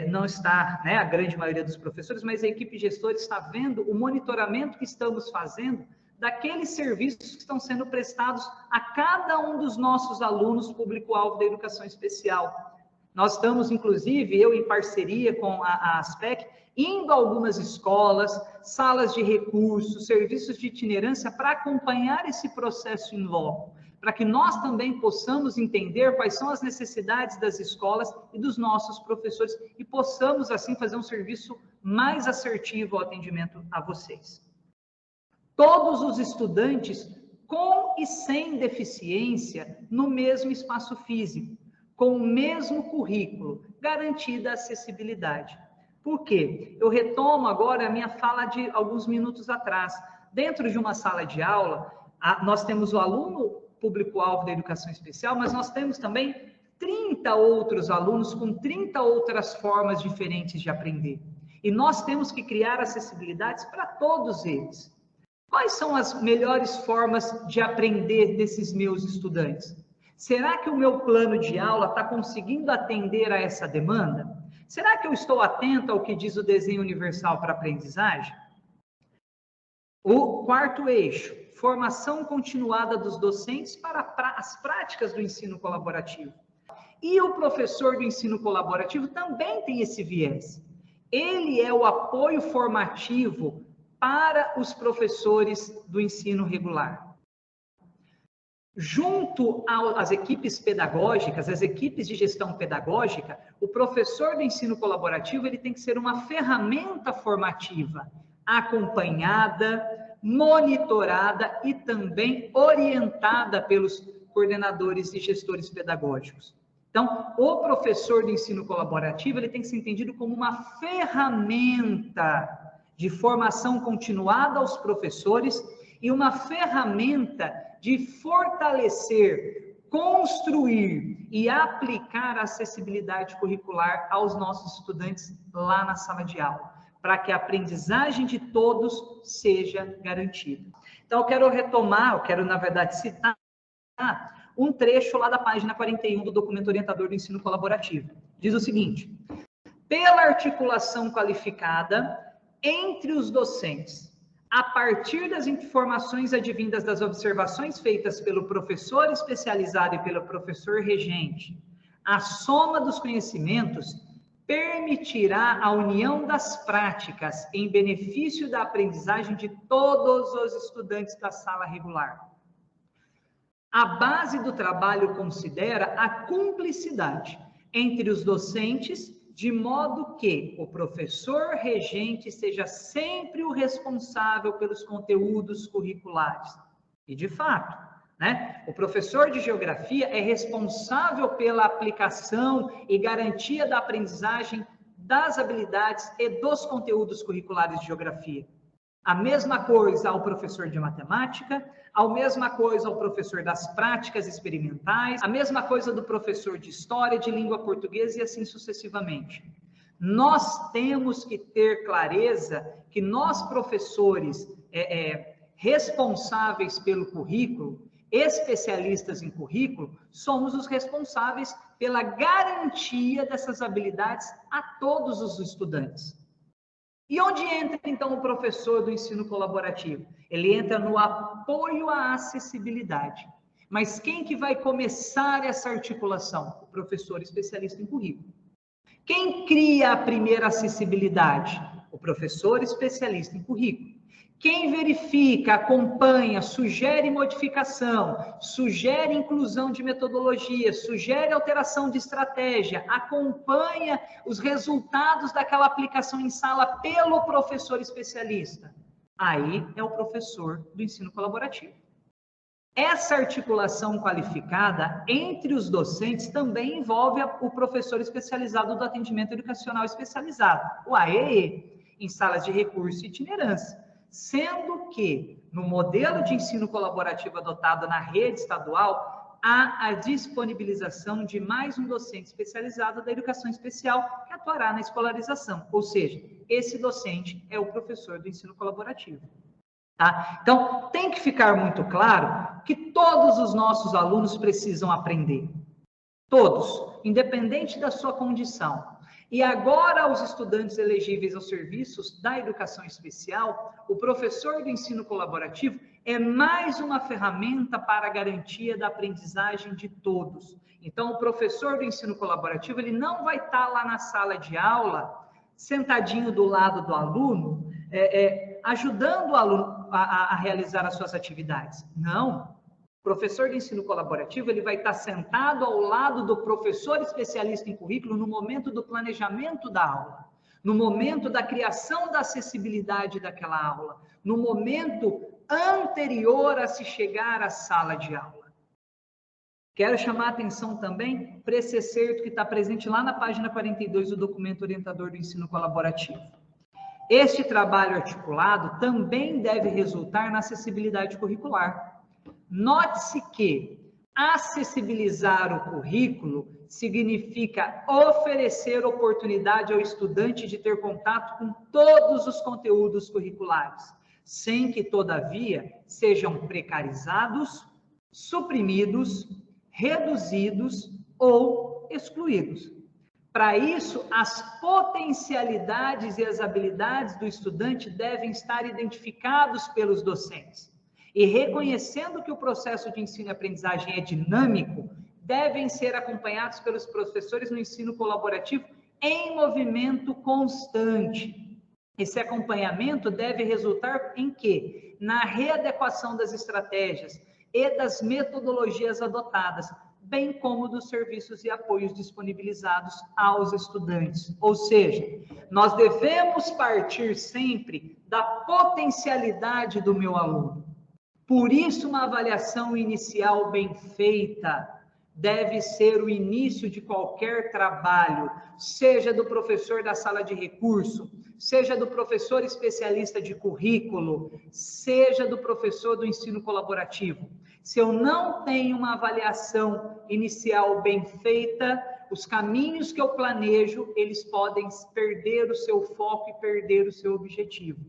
não estar, né, a grande maioria dos professores, mas a equipe gestora está vendo o monitoramento que estamos fazendo daqueles serviços que estão sendo prestados a cada um dos nossos alunos público-alvo da educação especial. Nós estamos, inclusive, eu em parceria com a ASPEC, indo a algumas escolas, salas de recursos, serviços de itinerância, para acompanhar esse processo in loco, para que nós também possamos entender quais são as necessidades das escolas e dos nossos professores e possamos, assim, fazer um serviço mais assertivo ao atendimento a vocês. Todos os estudantes com e sem deficiência no mesmo espaço físico, com o mesmo currículo, garantida a acessibilidade. Por quê? Eu retomo agora a minha fala de alguns minutos atrás. Dentro de uma sala de aula, nós temos o aluno público-alvo da educação especial, mas nós temos também 30 outros alunos com 30 outras formas diferentes de aprender. E nós temos que criar acessibilidades para todos eles. Quais são as melhores formas de aprender desses meus estudantes? Será que o meu plano de aula está conseguindo atender a essa demanda? Será que eu estou atento ao que diz o desenho universal para a aprendizagem? O quarto eixo, formação continuada dos docentes para as práticas do ensino colaborativo. E o professor do ensino colaborativo também tem esse viés. Ele é o apoio formativo para os professores do ensino regular. Junto às equipes pedagógicas, as equipes de gestão pedagógica, o professor do ensino colaborativo ele tem que ser uma ferramenta formativa, acompanhada, monitorada e também orientada pelos coordenadores e gestores pedagógicos. Então, o professor do ensino colaborativo ele tem que ser entendido como uma ferramenta de formação continuada aos professores e uma ferramenta de fortalecer, construir e aplicar a acessibilidade curricular aos nossos estudantes lá na sala de aula, para que a aprendizagem de todos seja garantida. Então, eu quero, na verdade, citar um trecho lá da página 41 do documento orientador do ensino colaborativo. Diz o seguinte: pela articulação qualificada entre os docentes, a partir das informações advindas das observações feitas pelo professor especializado e pelo professor regente, a soma dos conhecimentos permitirá a união das práticas em benefício da aprendizagem de todos os estudantes da sala regular. A base do trabalho considera a cumplicidade entre os docentes, de modo que o professor regente seja sempre o responsável pelos conteúdos curriculares. E, de fato, né, o professor de geografia é responsável pela aplicação e garantia da aprendizagem das habilidades e dos conteúdos curriculares de geografia. A mesma coisa ao professor de matemática, a mesma coisa ao professor das práticas experimentais, a mesma coisa do professor de história, de língua portuguesa e assim sucessivamente. Nós temos que ter clareza que nós, professores responsáveis pelo currículo, especialistas em currículo, somos os responsáveis pela garantia dessas habilidades a todos os estudantes. E onde entra, então, o professor do ensino colaborativo? Ele entra no apoio à acessibilidade. Mas quem que vai começar essa articulação? O professor especialista em currículo. Quem cria a primeira acessibilidade? O professor especialista em currículo. Quem verifica, acompanha, sugere modificação, sugere inclusão de metodologia, sugere alteração de estratégia, acompanha os resultados daquela aplicação em sala pelo professor especialista. Aí é o professor do ensino colaborativo. Essa articulação qualificada entre os docentes também envolve o professor especializado do atendimento educacional especializado, o AEE, em salas de recurso e itinerância. sendo que, no modelo de ensino colaborativo adotado na rede estadual, há a disponibilização de mais um docente especializado da educação especial que atuará na escolarização, ou seja, esse docente é o professor do ensino colaborativo. Tá? Então, tem que ficar muito claro que todos os nossos alunos precisam aprender. Todos, independente da sua condição. E agora, os estudantes elegíveis aos serviços da educação especial, o professor do ensino colaborativo é mais uma ferramenta para a garantia da aprendizagem de todos. Então, o professor do ensino colaborativo, ele não vai estar lá na sala de aula, sentadinho do lado do aluno, ajudando o aluno a realizar as suas atividades. Não. O professor de ensino colaborativo, ele vai estar sentado ao lado do professor especialista em currículo no momento do planejamento da aula, no momento da criação da acessibilidade daquela aula, no momento anterior a se chegar à sala de aula. Quero chamar a atenção também para esse excerto que está presente lá na página 42 do documento orientador do ensino colaborativo. Este trabalho articulado também deve resultar na acessibilidade curricular. Note-se que acessibilizar o currículo significa oferecer oportunidade ao estudante de ter contato com todos os conteúdos curriculares, sem que, todavia, sejam precarizados, suprimidos, reduzidos ou excluídos. Para isso, as potencialidades e as habilidades do estudante devem estar identificados pelos docentes. E reconhecendo que o processo de ensino e aprendizagem é dinâmico, devem ser acompanhados pelos professores no ensino colaborativo em movimento constante. Esse acompanhamento deve resultar em quê? Na readequação das estratégias e das metodologias adotadas, bem como dos serviços e apoios disponibilizados aos estudantes. Ou seja, nós devemos partir sempre da potencialidade do meu aluno. Por isso, uma avaliação inicial bem feita deve ser o início de qualquer trabalho, seja do professor da sala de recurso, seja do professor especialista de currículo, seja do professor do ensino colaborativo. Se eu não tenho uma avaliação inicial bem feita, os caminhos que eu planejo, eles podem perder o seu foco e perder o seu objetivo.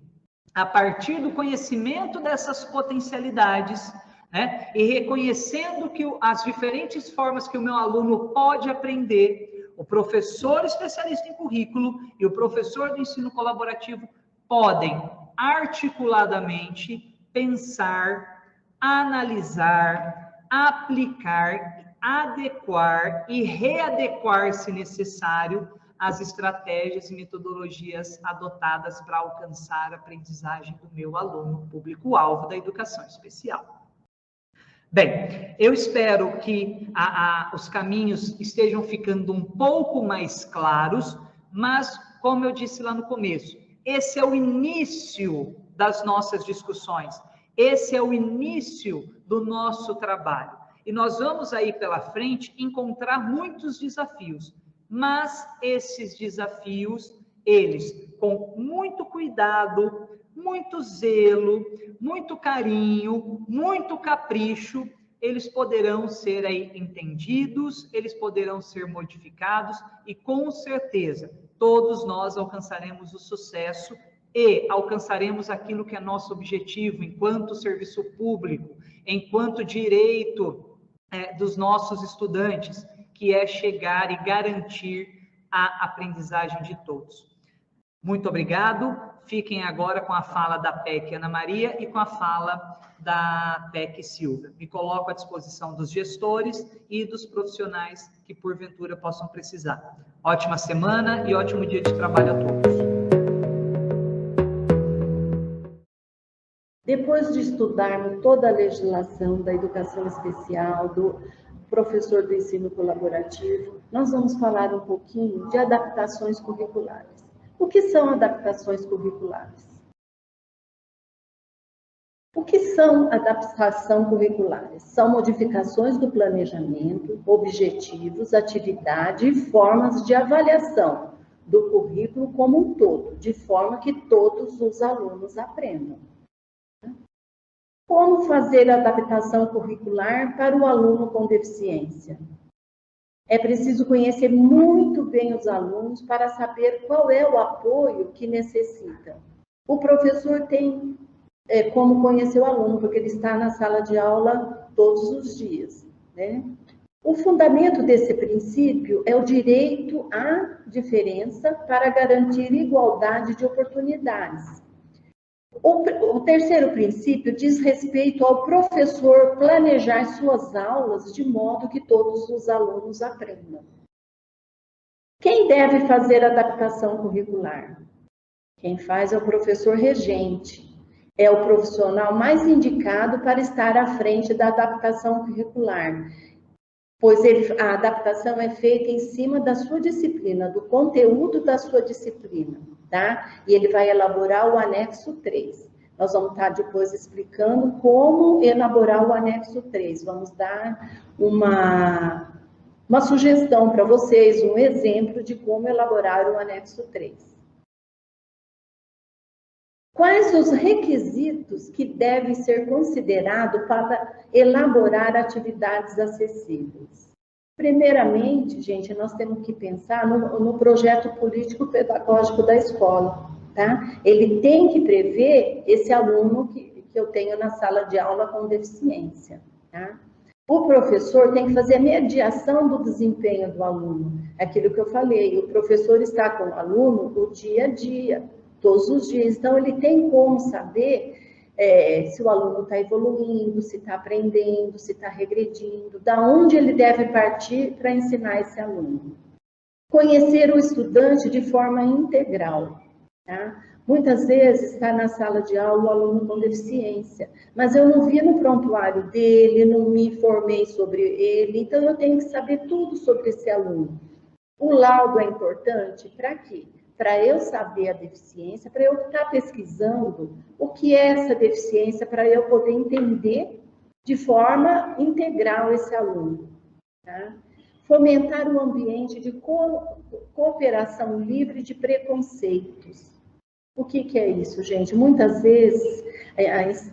A partir do conhecimento dessas potencialidades, né, e reconhecendo que as diferentes formas que o meu aluno pode aprender, o professor especialista em currículo e o professor do ensino colaborativo podem articuladamente pensar, analisar, aplicar, adequar e readequar, se necessário, as estratégias e metodologias adotadas para alcançar a aprendizagem do meu aluno, público-alvo da educação especial. Bem, eu espero que os caminhos estejam ficando um pouco mais claros, mas, como eu disse lá no começo, esse é o início das nossas discussões, esse é o início do nosso trabalho. E nós vamos aí pela frente encontrar muitos desafios, mas esses desafios, eles, com muito cuidado, muito zelo, muito carinho, muito capricho, eles poderão ser aí entendidos, eles poderão ser modificados e, com certeza, todos nós alcançaremos o sucesso e alcançaremos aquilo que é nosso objetivo enquanto serviço público, enquanto direito dos nossos estudantes, que é chegar e garantir a aprendizagem de todos. Muito obrigado. Fiquem agora com a fala da PEC Ana Maria e com a fala da PEC Silvia. Me coloco à disposição dos gestores e dos profissionais que, porventura, possam precisar. Ótima semana e ótimo dia de trabalho a todos. Depois de estudarmos toda a legislação da educação especial, do professor do ensino colaborativo, nós vamos falar um pouquinho de adaptações curriculares. O que são adaptações curriculares? O que são adaptações curriculares? São modificações do planejamento, objetivos, atividade e formas de avaliação do currículo como um todo, de forma que todos os alunos aprendam. Como fazer a adaptação curricular para o aluno com deficiência? É preciso conhecer muito bem os alunos para saber qual é o apoio que necessitam. O professor tem como conhecer o aluno, porque ele está na sala de aula todos os dias, né? O fundamento desse princípio é o direito à diferença para garantir igualdade de oportunidades. O terceiro princípio diz respeito ao professor planejar suas aulas de modo que todos os alunos aprendam. Quem deve fazer a adaptação curricular? Quem faz é o professor regente. É o profissional mais indicado para estar à frente da adaptação curricular, pois a adaptação é feita em cima da sua disciplina, do conteúdo da sua disciplina, tá? E ele vai elaborar o anexo 3. Nós vamos estar depois explicando como elaborar o anexo 3. Vamos dar uma sugestão para vocês, um exemplo de como elaborar o anexo 3. Quais os requisitos que devem ser considerados para elaborar atividades acessíveis? Primeiramente, gente, nós temos que pensar no projeto político-pedagógico da escola, tá? Ele tem que prever esse aluno que eu tenho na sala de aula com deficiência, tá? O professor tem que fazer a mediação do desempenho do aluno. Aquilo que eu falei, o professor está com o aluno o dia a dia, todos os dias. Então, ele tem como saber se o aluno está evoluindo, se está aprendendo, se está regredindo, da onde ele deve partir para ensinar esse aluno. Conhecer o estudante de forma integral, tá? Muitas vezes está na sala de aula o aluno com deficiência, mas eu não vi no prontuário dele, não me informei sobre ele, então eu tenho que saber tudo sobre esse aluno. O laudo é importante para quê? Para eu saber a deficiência, para eu estar pesquisando o que é essa deficiência, para eu poder entender de forma integral esse aluno, tá? Fomentar um ambiente de cooperação livre de preconceitos. O que é isso, gente? Muitas vezes,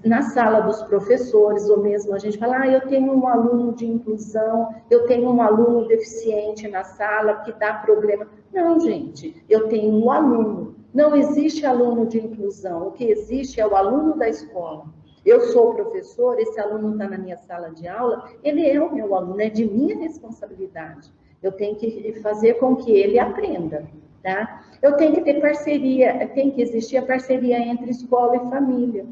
na sala dos professores, ou mesmo a gente fala, eu tenho um aluno de inclusão, eu tenho um aluno deficiente na sala que dá problema. Não, gente, eu tenho um aluno. Não existe aluno de inclusão. O que existe é o aluno da escola. Eu sou professor, esse aluno está na minha sala de aula, ele é o meu aluno, é de minha responsabilidade. Eu tenho que fazer com que ele aprenda, tá? Eu tenho que ter parceria, tem que existir a parceria entre escola e família,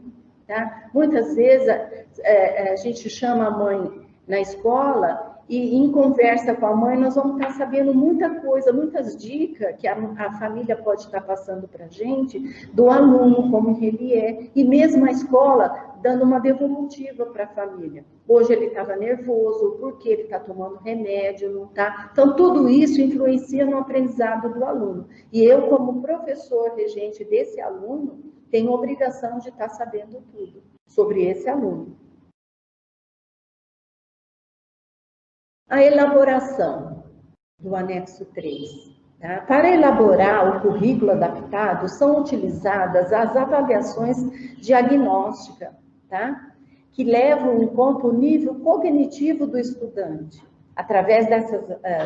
tá? Muitas vezes a gente chama a mãe na escola e em conversa com a mãe nós vamos estar sabendo muita coisa, muitas dicas que a família pode estar passando para a gente, do aluno, como ele é, e mesmo a escola dando uma devolutiva para a família. Hoje ele estava nervoso, porque ele está tomando remédio, não está. Então, tudo isso influencia no aprendizado do aluno. E eu, como professor regente desse aluno, tenho a obrigação de estar sabendo tudo sobre esse aluno. A elaboração do anexo 3. Tá? Para elaborar o currículo adaptado, são utilizadas as avaliações diagnósticas, tá? Que levam em conta o nível cognitivo do estudante. Através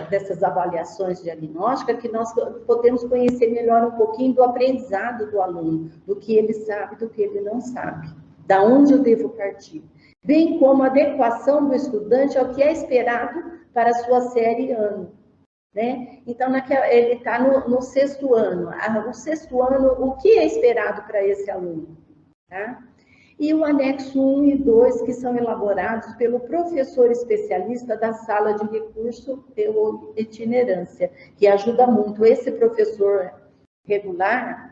dessas avaliações diagnósticas, que nós podemos conhecer melhor um pouquinho do aprendizado do aluno, do que ele sabe, do que ele não sabe, da onde eu devo partir. Bem como a adequação do estudante ao que é esperado para a sua série ano, né? Então, ele está no sexto ano. No sexto ano, o que é esperado para esse aluno? Tá? E o anexo 1 e 2, que são elaborados pelo professor especialista da sala de recurso ou itinerância, que ajuda muito. Esse professor regular,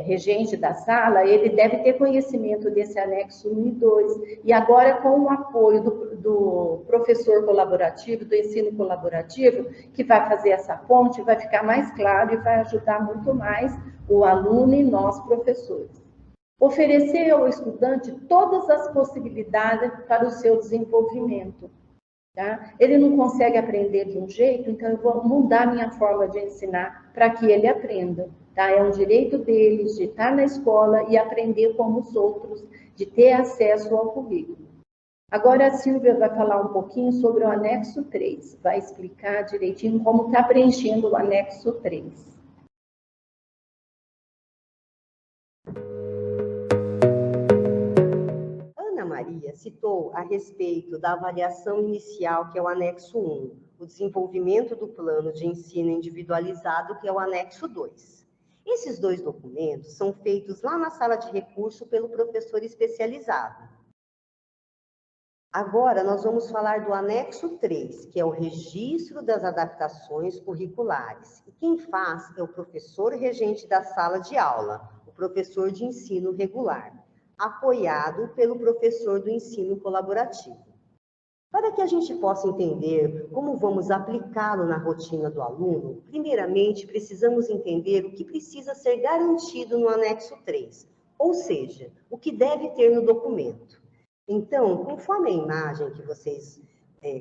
regente da sala, ele deve ter conhecimento desse anexo 1 e 2. E agora, com o apoio do professor colaborativo, do ensino colaborativo, que vai fazer essa ponte, vai ficar mais claro e vai ajudar muito mais o aluno e nós, professores. Oferecer ao estudante todas as possibilidades para o seu desenvolvimento. Tá? Ele não consegue aprender de um jeito, então eu vou mudar minha forma de ensinar para que ele aprenda. Tá? É um direito dele de estar na escola e aprender como os outros de ter acesso ao currículo. Agora a Silvia vai falar um pouquinho sobre o anexo 3, vai explicar direitinho como está preenchendo o anexo 3. Ana Maria citou a respeito da avaliação inicial, que é o anexo 1, o desenvolvimento do plano de ensino individualizado, que é o anexo 2. Esses dois documentos são feitos lá na sala de recurso pelo professor especializado. Agora, nós vamos falar do anexo 3, que é o registro das adaptações curriculares. E quem faz é o professor regente da sala de aula, o professor de ensino regular, apoiado pelo professor do ensino colaborativo. Para que a gente possa entender como vamos aplicá-lo na rotina do aluno, primeiramente precisamos entender o que precisa ser garantido no anexo 3, ou seja, o que deve ter no documento. Então, conforme a imagem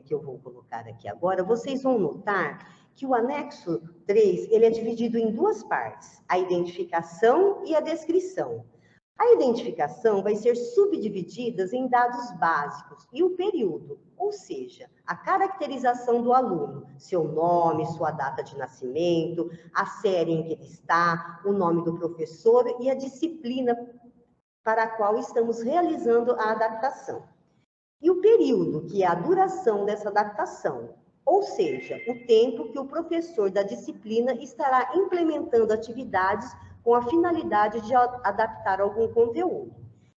que eu vou colocar aqui agora, vocês vão notar que o anexo 3, ele é dividido em duas partes, a identificação e a descrição. A identificação vai ser subdividida em dados básicos e o período, ou seja, a caracterização do aluno, seu nome, sua data de nascimento, a série em que ele está, o nome do professor e a disciplina para a qual estamos realizando a adaptação. E o período, que é a duração dessa adaptação, ou seja, o tempo que o professor da disciplina estará implementando atividades com a finalidade de adaptar algum conteúdo.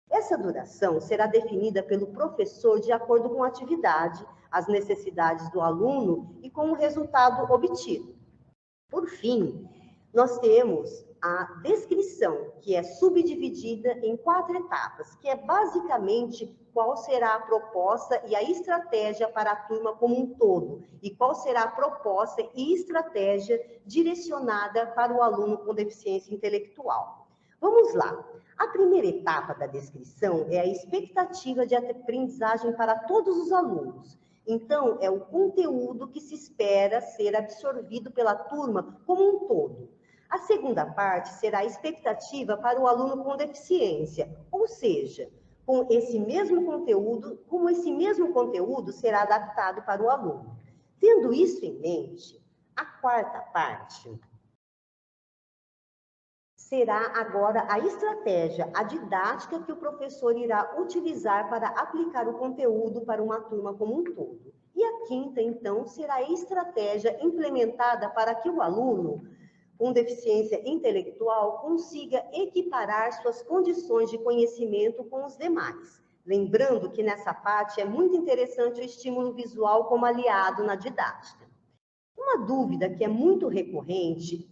Essa duração será definida pelo professor de acordo com a atividade, as necessidades do aluno e com o resultado obtido. Por fim, nós temos a descrição, que é subdividida em 4 etapas, que é basicamente qual será a proposta e a estratégia para a turma como um todo, e qual será a proposta e estratégia direcionada para o aluno com deficiência intelectual. Vamos lá. A primeira etapa da descrição é a expectativa de aprendizagem para todos os alunos. Então, é o conteúdo que se espera ser absorvido pela turma como um todo. A segunda parte será a expectativa para o aluno com deficiência, ou seja, como esse mesmo conteúdo será adaptado para o aluno. Tendo isso em mente, a quarta parte será agora a estratégia, a didática que o professor irá utilizar para aplicar o conteúdo para uma turma como um todo. E a quinta, então, será a estratégia implementada para que o aluno com deficiência intelectual consiga equiparar suas condições de conhecimento com os demais. Lembrando que nessa parte é muito interessante o estímulo visual como aliado na didática. Uma dúvida que é muito recorrente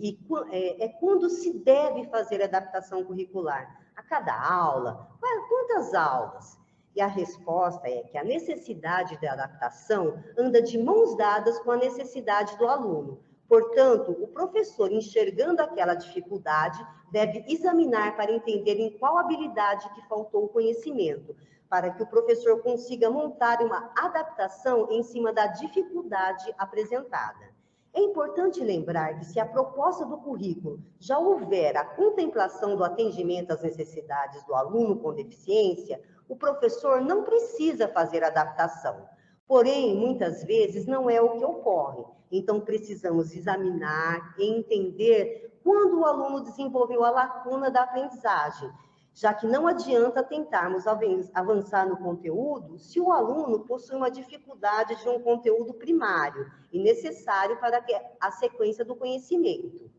é quando se deve fazer adaptação curricular. A cada aula? Quantas aulas? E a resposta é que a necessidade de adaptação anda de mãos dadas com a necessidade do aluno. Portanto, o professor, enxergando aquela dificuldade, deve examinar para entender em qual habilidade que faltou o conhecimento, para que o professor consiga montar uma adaptação em cima da dificuldade apresentada. É importante lembrar que se a proposta do currículo já houver a contemplação do atendimento às necessidades do aluno com deficiência, o professor não precisa fazer adaptação. Porém, muitas vezes não é o que ocorre. Então, precisamos examinar e entender quando o aluno desenvolveu a lacuna da aprendizagem, já que não adianta tentarmos avançar no conteúdo se o aluno possui uma dificuldade de um conteúdo primário e necessário para a sequência do conhecimento.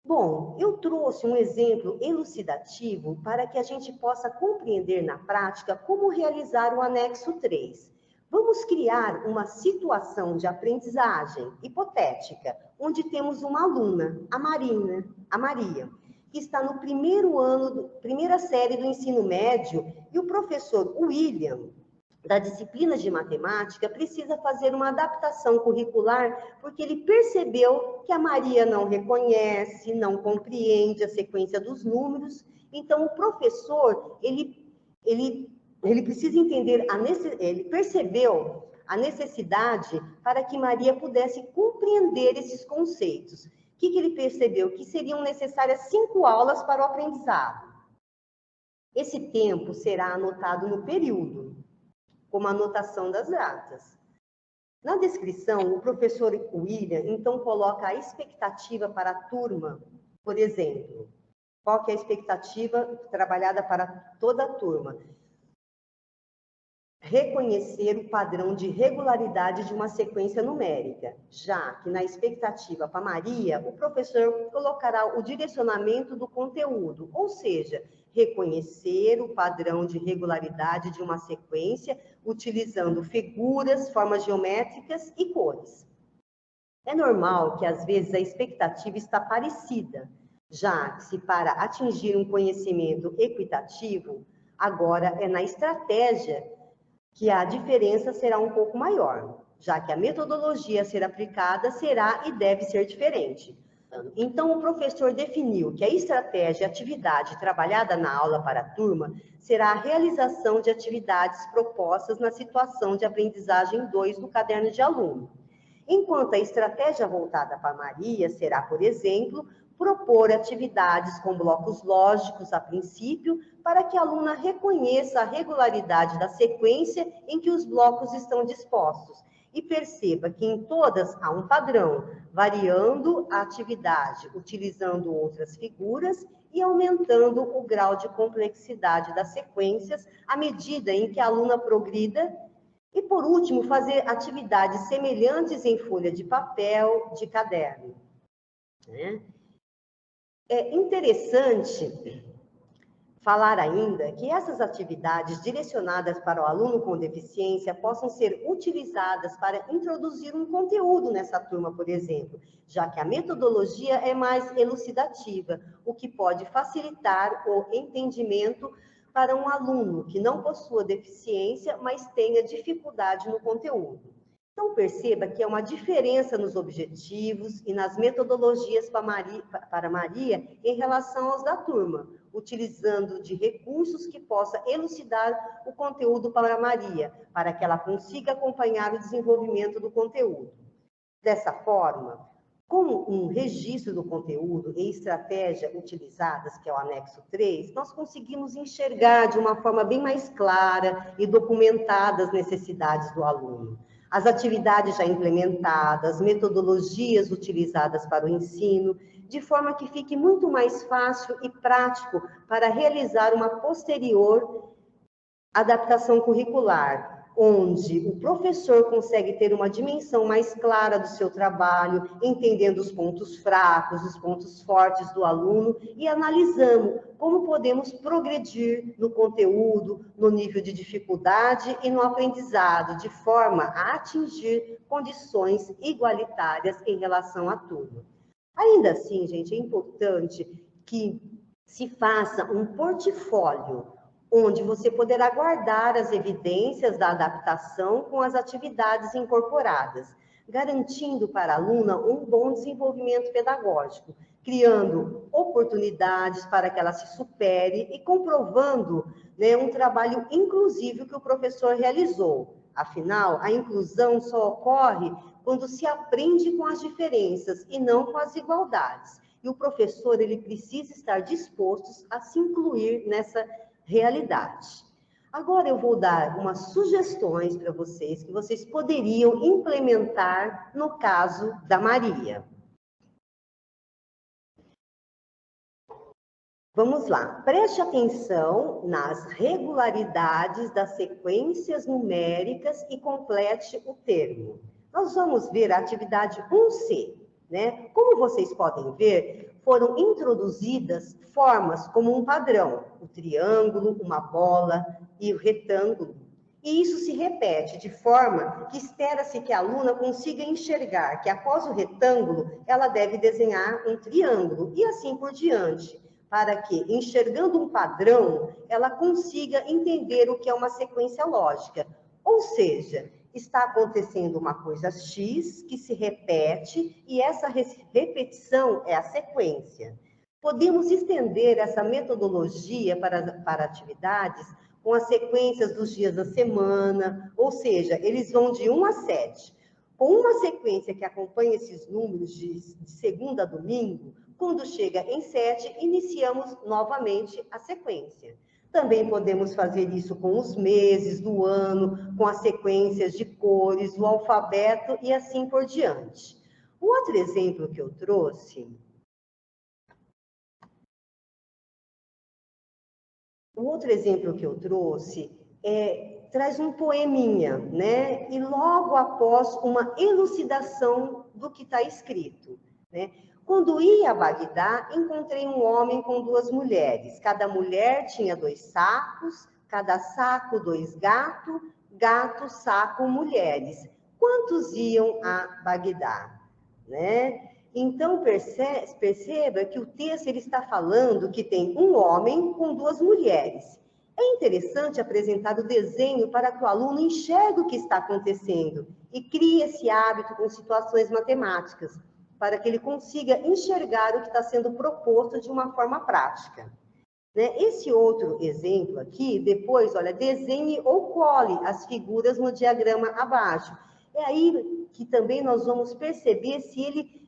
Bom, eu trouxe um exemplo elucidativo para que a gente possa compreender na prática como realizar o anexo 3. Vamos criar uma situação de aprendizagem hipotética, onde temos uma aluna, a Maria, que está no primeira série do ensino médio, e o professor William, da disciplina de matemática, precisa fazer uma adaptação curricular, porque ele percebeu que a Maria não reconhece, não compreende a sequência dos números. Então, o professor, ele precisa entender, ele percebeu a necessidade para que Maria pudesse compreender esses conceitos. O que ele percebeu? Que seriam necessárias 5 aulas para o aprendizado. Esse tempo será anotado no período, como anotação das datas. Na descrição, o professor William, então, coloca a expectativa para a turma, por exemplo. Qual que é a expectativa trabalhada para toda a turma? Reconhecer o padrão de regularidade de uma sequência numérica, já que na expectativa para Maria, o professor colocará o direcionamento do conteúdo, ou seja, reconhecer o padrão de regularidade de uma sequência utilizando figuras, formas geométricas e cores. É normal que às vezes a expectativa está parecida, já que se para atingir um conhecimento equitativo, agora é na estratégia que a diferença será um pouco maior, já que a metodologia a ser aplicada será e deve ser diferente. Então, o professor definiu que a estratégia e atividade trabalhada na aula para a turma será a realização de atividades propostas na situação de aprendizagem 2 do caderno de aluno. Enquanto a estratégia voltada para Maria será, por exemplo, propor atividades com blocos lógicos a princípio, para que a aluna reconheça a regularidade da sequência em que os blocos estão dispostos e perceba que em todas há um padrão, variando a atividade, utilizando outras figuras e aumentando o grau de complexidade das sequências à medida em que a aluna progrida. E, por último, fazer atividades semelhantes em folha de papel, de caderno. É interessante falar ainda que essas atividades direcionadas para o aluno com deficiência possam ser utilizadas para introduzir um conteúdo nessa turma, por exemplo, já que a metodologia é mais elucidativa, o que pode facilitar o entendimento para um aluno que não possua deficiência, mas tenha dificuldade no conteúdo. Então, perceba que há uma diferença nos objetivos e nas metodologias para Maria em relação aos da turma, utilizando de recursos que possa elucidar o conteúdo para Maria, para que ela consiga acompanhar o desenvolvimento do conteúdo. Dessa forma, com um registro do conteúdo e estratégia utilizadas, que é o anexo 3, nós conseguimos enxergar de uma forma bem mais clara e documentada as necessidades do aluno. As atividades já implementadas, metodologias utilizadas para o ensino, de forma que fique muito mais fácil e prático para realizar uma posterior adaptação curricular, onde o professor consegue ter uma dimensão mais clara do seu trabalho, entendendo os pontos fracos, os pontos fortes do aluno e analisando como podemos progredir no conteúdo, no nível de dificuldade e no aprendizado, de forma a atingir condições igualitárias em relação à turma. Ainda assim, gente, é importante que se faça um portfólio onde você poderá guardar as evidências da adaptação com as atividades incorporadas, garantindo para a aluna um bom desenvolvimento pedagógico, criando oportunidades para que ela se supere e comprovando, um trabalho inclusivo que o professor realizou. Afinal, a inclusão só ocorre quando se aprende com as diferenças e não com as igualdades. E o professor, ele precisa estar disposto a se incluir nessa realidade. Agora eu vou dar umas sugestões para vocês que vocês poderiam implementar no caso da Maria. Vamos lá, preste atenção nas regularidades das sequências numéricas e complete o termo. Nós vamos ver a atividade 1C, né? Como vocês podem ver, foram introduzidas formas como um padrão, o triângulo, uma bola e o retângulo. E isso se repete de forma que espera-se que a aluna consiga enxergar que após o retângulo, ela deve desenhar um triângulo e assim por diante, para que, enxergando um padrão, ela consiga entender o que é uma sequência lógica. Ou seja, está acontecendo uma coisa X que se repete e essa repetição é a sequência. Podemos estender essa metodologia para atividades com as sequências dos dias da semana, ou seja, eles vão de 1 a 7. Com uma sequência que acompanha esses números de segunda a domingo, quando chega em 7, iniciamos novamente a sequência. Também podemos fazer isso com os meses do ano, com as sequências de cores, o alfabeto e assim por diante. O outro exemplo que eu trouxe... traz um poeminha, né? E logo após uma elucidação do que está escrito, né? Quando ia a Bagdá, encontrei um homem com 2 mulheres. Cada mulher tinha 2 sacos, cada saco 2 gatos, gato, saco, mulheres. Quantos iam a Bagdá, né? Então, perceba que o texto ele está falando que tem um homem com 2 mulheres. É interessante apresentar o desenho para que o aluno enxergue o que está acontecendo e crie esse hábito com situações matemáticas, para que ele consiga enxergar o que está sendo proposto de uma forma prática. Né? Esse outro exemplo aqui, depois, olha, desenhe ou cole as figuras no diagrama abaixo. É aí que também nós vamos perceber se ele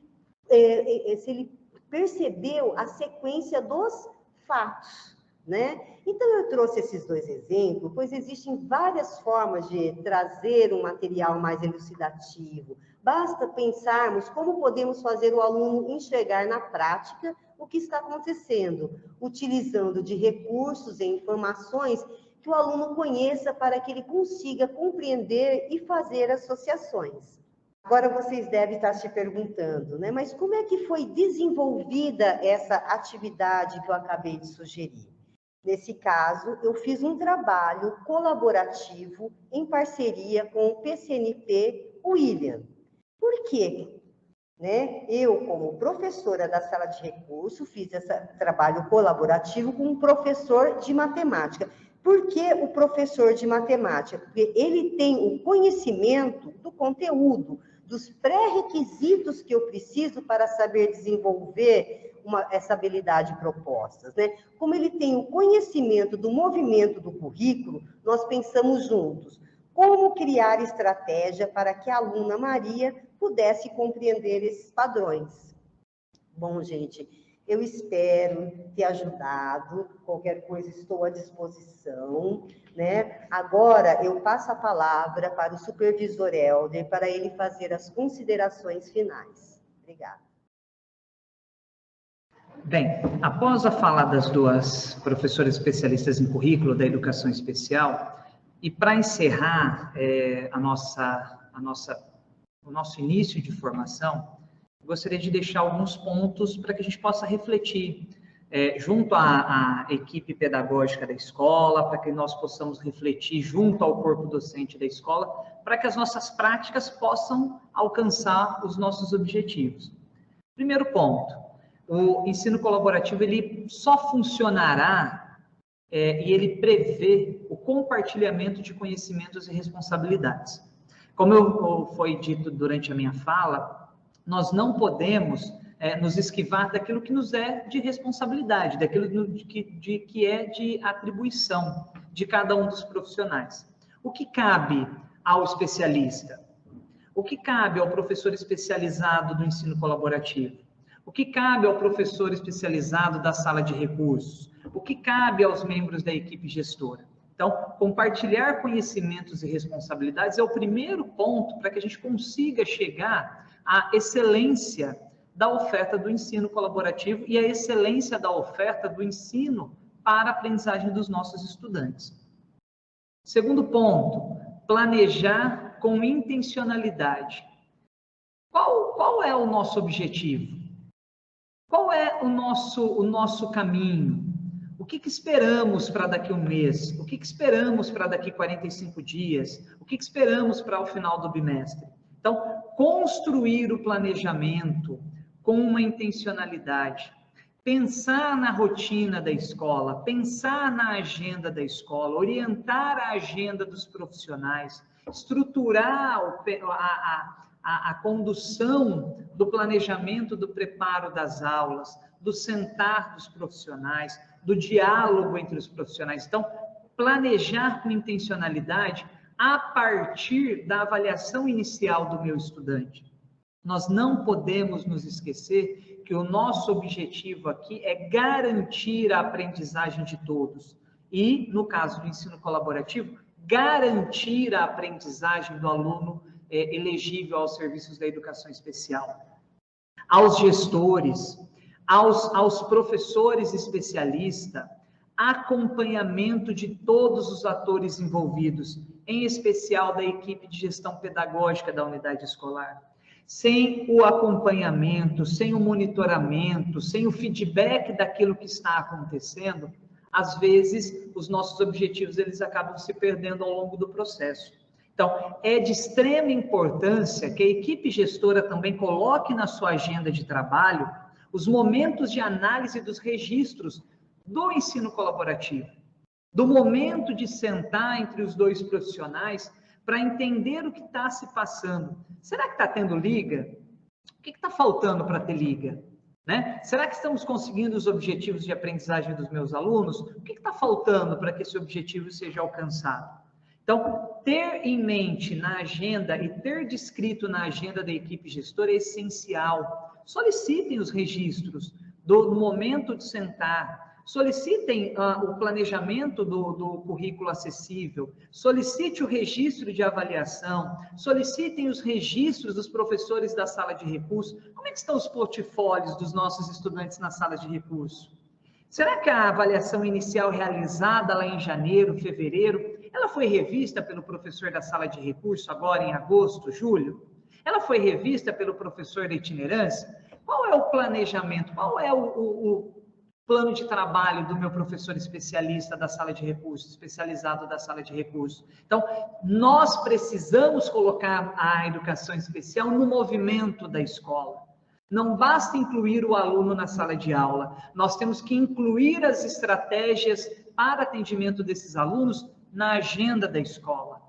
percebeu a sequência dos fatos, né? Então, eu trouxe esses 2 exemplos, pois existem várias formas de trazer um material mais elucidativo. Basta pensarmos como podemos fazer o aluno enxergar na prática o que está acontecendo, utilizando de recursos e informações que o aluno conheça para que ele consiga compreender e fazer associações. Agora vocês devem estar se perguntando, né? Mas como é que foi desenvolvida essa atividade que eu acabei de sugerir? Nesse caso, eu fiz um trabalho colaborativo em parceria com o PCNP William. Por quê? Né? Eu, como professora da sala de recurso, fiz esse trabalho colaborativo com um professor de matemática. Por que o professor de matemática? Porque ele tem o conhecimento do conteúdo, dos pré-requisitos que eu preciso para saber desenvolver essa habilidade proposta, né? Como ele tem o conhecimento do movimento do currículo, nós pensamos juntos como criar estratégia para que a aluna Maria pudesse compreender esses padrões. Bom, gente, eu espero ter ajudado. Qualquer coisa, estou à disposição, né? Agora, eu passo a palavra para o supervisor Helder, para ele fazer as considerações finais. Obrigada. Bem, após a fala das 2 professoras especialistas em currículo da educação especial, e para encerrar o nosso início de formação, gostaria de deixar alguns pontos para que a gente possa refletir junto à equipe pedagógica da escola, para que nós possamos refletir junto ao corpo docente da escola, para que as nossas práticas possam alcançar os nossos objetivos. Primeiro ponto, o ensino colaborativo ele só funcionará e ele prevê o compartilhamento de conhecimentos e responsabilidades. Como foi dito durante a minha fala, nós não podemos nos esquivar daquilo que nos é de responsabilidade, daquilo que é de atribuição de cada um dos profissionais. O que cabe ao especialista? O que cabe ao professor especializado do ensino colaborativo? O que cabe ao professor especializado da sala de recursos? O que cabe aos membros da equipe gestora? Então, compartilhar conhecimentos e responsabilidades é o primeiro ponto para que a gente consiga chegar à excelência da oferta do ensino colaborativo e à excelência da oferta do ensino para a aprendizagem dos nossos estudantes. Segundo ponto, planejar com intencionalidade. Qual é o nosso objetivo? Qual é o nosso caminho? O que esperamos para daqui a um mês? O que esperamos para daqui a 45 dias? O que esperamos para o final do bimestre? Então, construir o planejamento com uma intencionalidade. Pensar na rotina da escola, pensar na agenda da escola, orientar a agenda dos profissionais, estruturar a condução do planejamento do preparo das aulas, do sentar dos profissionais, do diálogo entre os profissionais. Então, planejar com intencionalidade a partir da avaliação inicial do meu estudante. Nós não podemos nos esquecer que o nosso objetivo aqui é garantir a aprendizagem de todos. e, no caso do ensino colaborativo, garantir a aprendizagem do aluno elegível aos serviços da educação especial. Aos gestores, aos professores especialistas, acompanhamento de todos os atores envolvidos, em especial da equipe de gestão pedagógica da unidade escolar. Sem o acompanhamento, sem o monitoramento, sem o feedback daquilo que está acontecendo, às vezes os nossos objetivos eles acabam se perdendo ao longo do processo. Então, é de extrema importância que a equipe gestora também coloque na sua agenda de trabalho os momentos de análise dos registros do ensino colaborativo, do momento de sentar entre os dois profissionais para entender o que está se passando. Será que está tendo liga? O que está faltando para ter liga? Né? Será que estamos conseguindo os objetivos de aprendizagem dos meus alunos? O que está faltando para que esse objetivo seja alcançado? Então, ter em mente na agenda e ter descrito na agenda da equipe gestora é essencial. Solicitem os registros do momento de sentar, solicitem o planejamento do currículo acessível, solicite o registro de avaliação, solicitem os registros dos professores da sala de recurso. Como é que estão os portfólios dos nossos estudantes na sala de recurso? Será que a avaliação inicial realizada lá em janeiro, fevereiro, ela foi revista pelo professor da sala de recurso agora em agosto, julho? Ela foi revista pelo professor da itinerância? Qual é o planejamento? Qual é o plano de trabalho do meu professor especialista da sala de recursos, especializado da sala de recursos? Então, nós precisamos colocar a educação especial no movimento da escola. Não basta incluir o aluno na sala de aula, nós temos que incluir as estratégias para atendimento desses alunos na agenda da escola,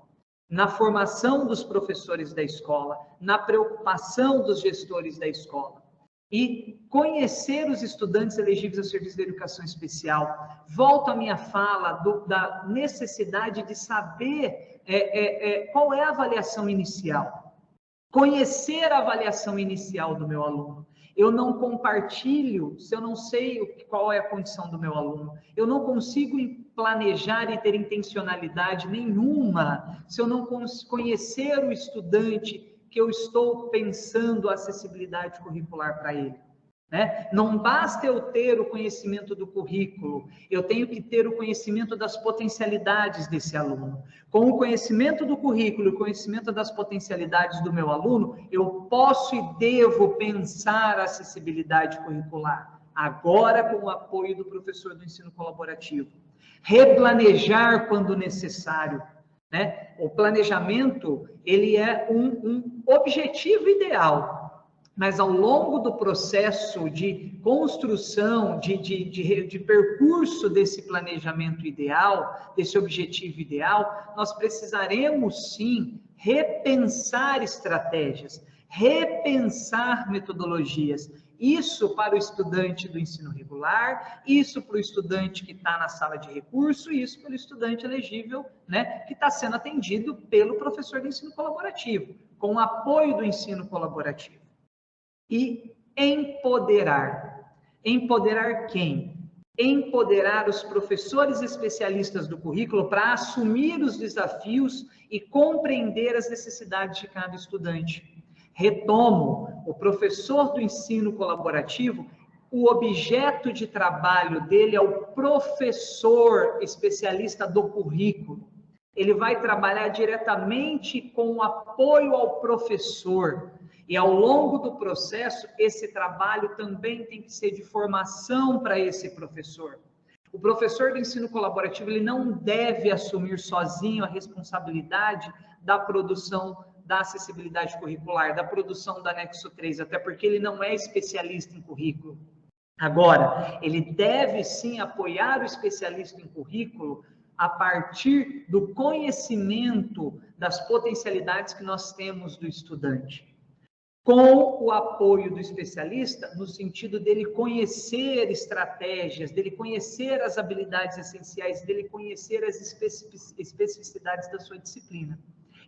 na formação dos professores da escola, na preocupação dos gestores da escola. E conhecer os estudantes elegíveis ao serviço da educação especial. Volto à minha fala da necessidade de saber qual é a avaliação inicial. Conhecer a avaliação inicial do meu aluno. Eu não compartilho se eu não sei qual é a condição do meu aluno. Eu não consigo planejar e ter intencionalidade nenhuma se eu não conhecer o estudante que eu estou pensando a acessibilidade curricular para ele. Né? Não basta eu ter o conhecimento do currículo, eu tenho que ter o conhecimento das potencialidades desse aluno. Com o conhecimento do currículo e o conhecimento das potencialidades do meu aluno, eu posso e devo pensar a acessibilidade curricular, agora com o apoio do professor do ensino colaborativo. Replanejar quando necessário. Né? O planejamento, ele é um objetivo ideal, mas ao longo do processo de construção, de percurso desse planejamento ideal, desse objetivo ideal, nós precisaremos sim repensar estratégias, repensar metodologias. Isso para o estudante do ensino regular, isso para o estudante que está na sala de recurso, e isso para o estudante elegível, né, que está sendo atendido pelo professor do ensino colaborativo, com o apoio do ensino colaborativo. E empoderar. Empoderar quem? Empoderar os professores especialistas do currículo para assumir os desafios e compreender as necessidades de cada estudante. Retomo, o professor do ensino colaborativo, o objeto de trabalho dele é o professor especialista do currículo. Ele vai trabalhar diretamente com o apoio ao professor. E ao longo do processo, esse trabalho também tem que ser de formação para esse professor. O professor do ensino colaborativo, ele não deve assumir sozinho a responsabilidade da produção da acessibilidade curricular, da produção da anexo 3, até porque ele não é especialista em currículo. Agora, ele deve sim apoiar o especialista em currículo a partir do conhecimento das potencialidades que nós temos do estudante. Com o apoio do especialista, no sentido dele conhecer estratégias, dele conhecer as habilidades essenciais, dele conhecer as especificidades da sua disciplina.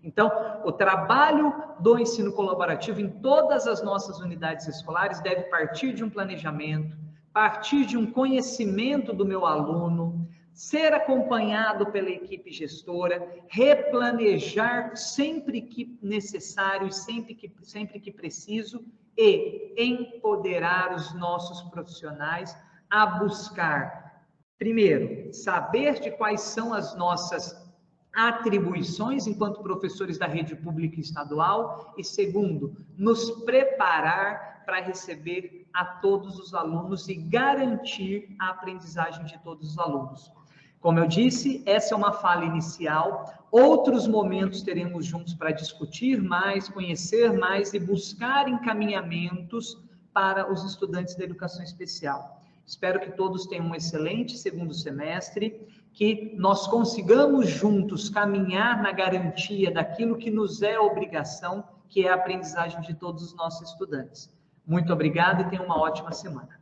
Então, o trabalho do ensino colaborativo em todas as nossas unidades escolares deve partir de um planejamento, partir de um conhecimento do meu aluno, ser acompanhado pela equipe gestora, replanejar sempre que necessário e sempre que preciso, e empoderar os nossos profissionais a buscar, primeiro, saber de quais são as nossas atribuições enquanto professores da rede pública e estadual, e segundo, nos preparar para receber a todos os alunos e garantir a aprendizagem de todos os alunos. Como eu disse, essa é uma fala inicial. Outros momentos teremos juntos para discutir mais, conhecer mais e buscar encaminhamentos para os estudantes da educação especial. Espero que todos tenham um excelente segundo semestre, que nós consigamos juntos caminhar na garantia daquilo que nos é obrigação, que é a aprendizagem de todos os nossos estudantes. Muito obrigado e tenham uma ótima semana.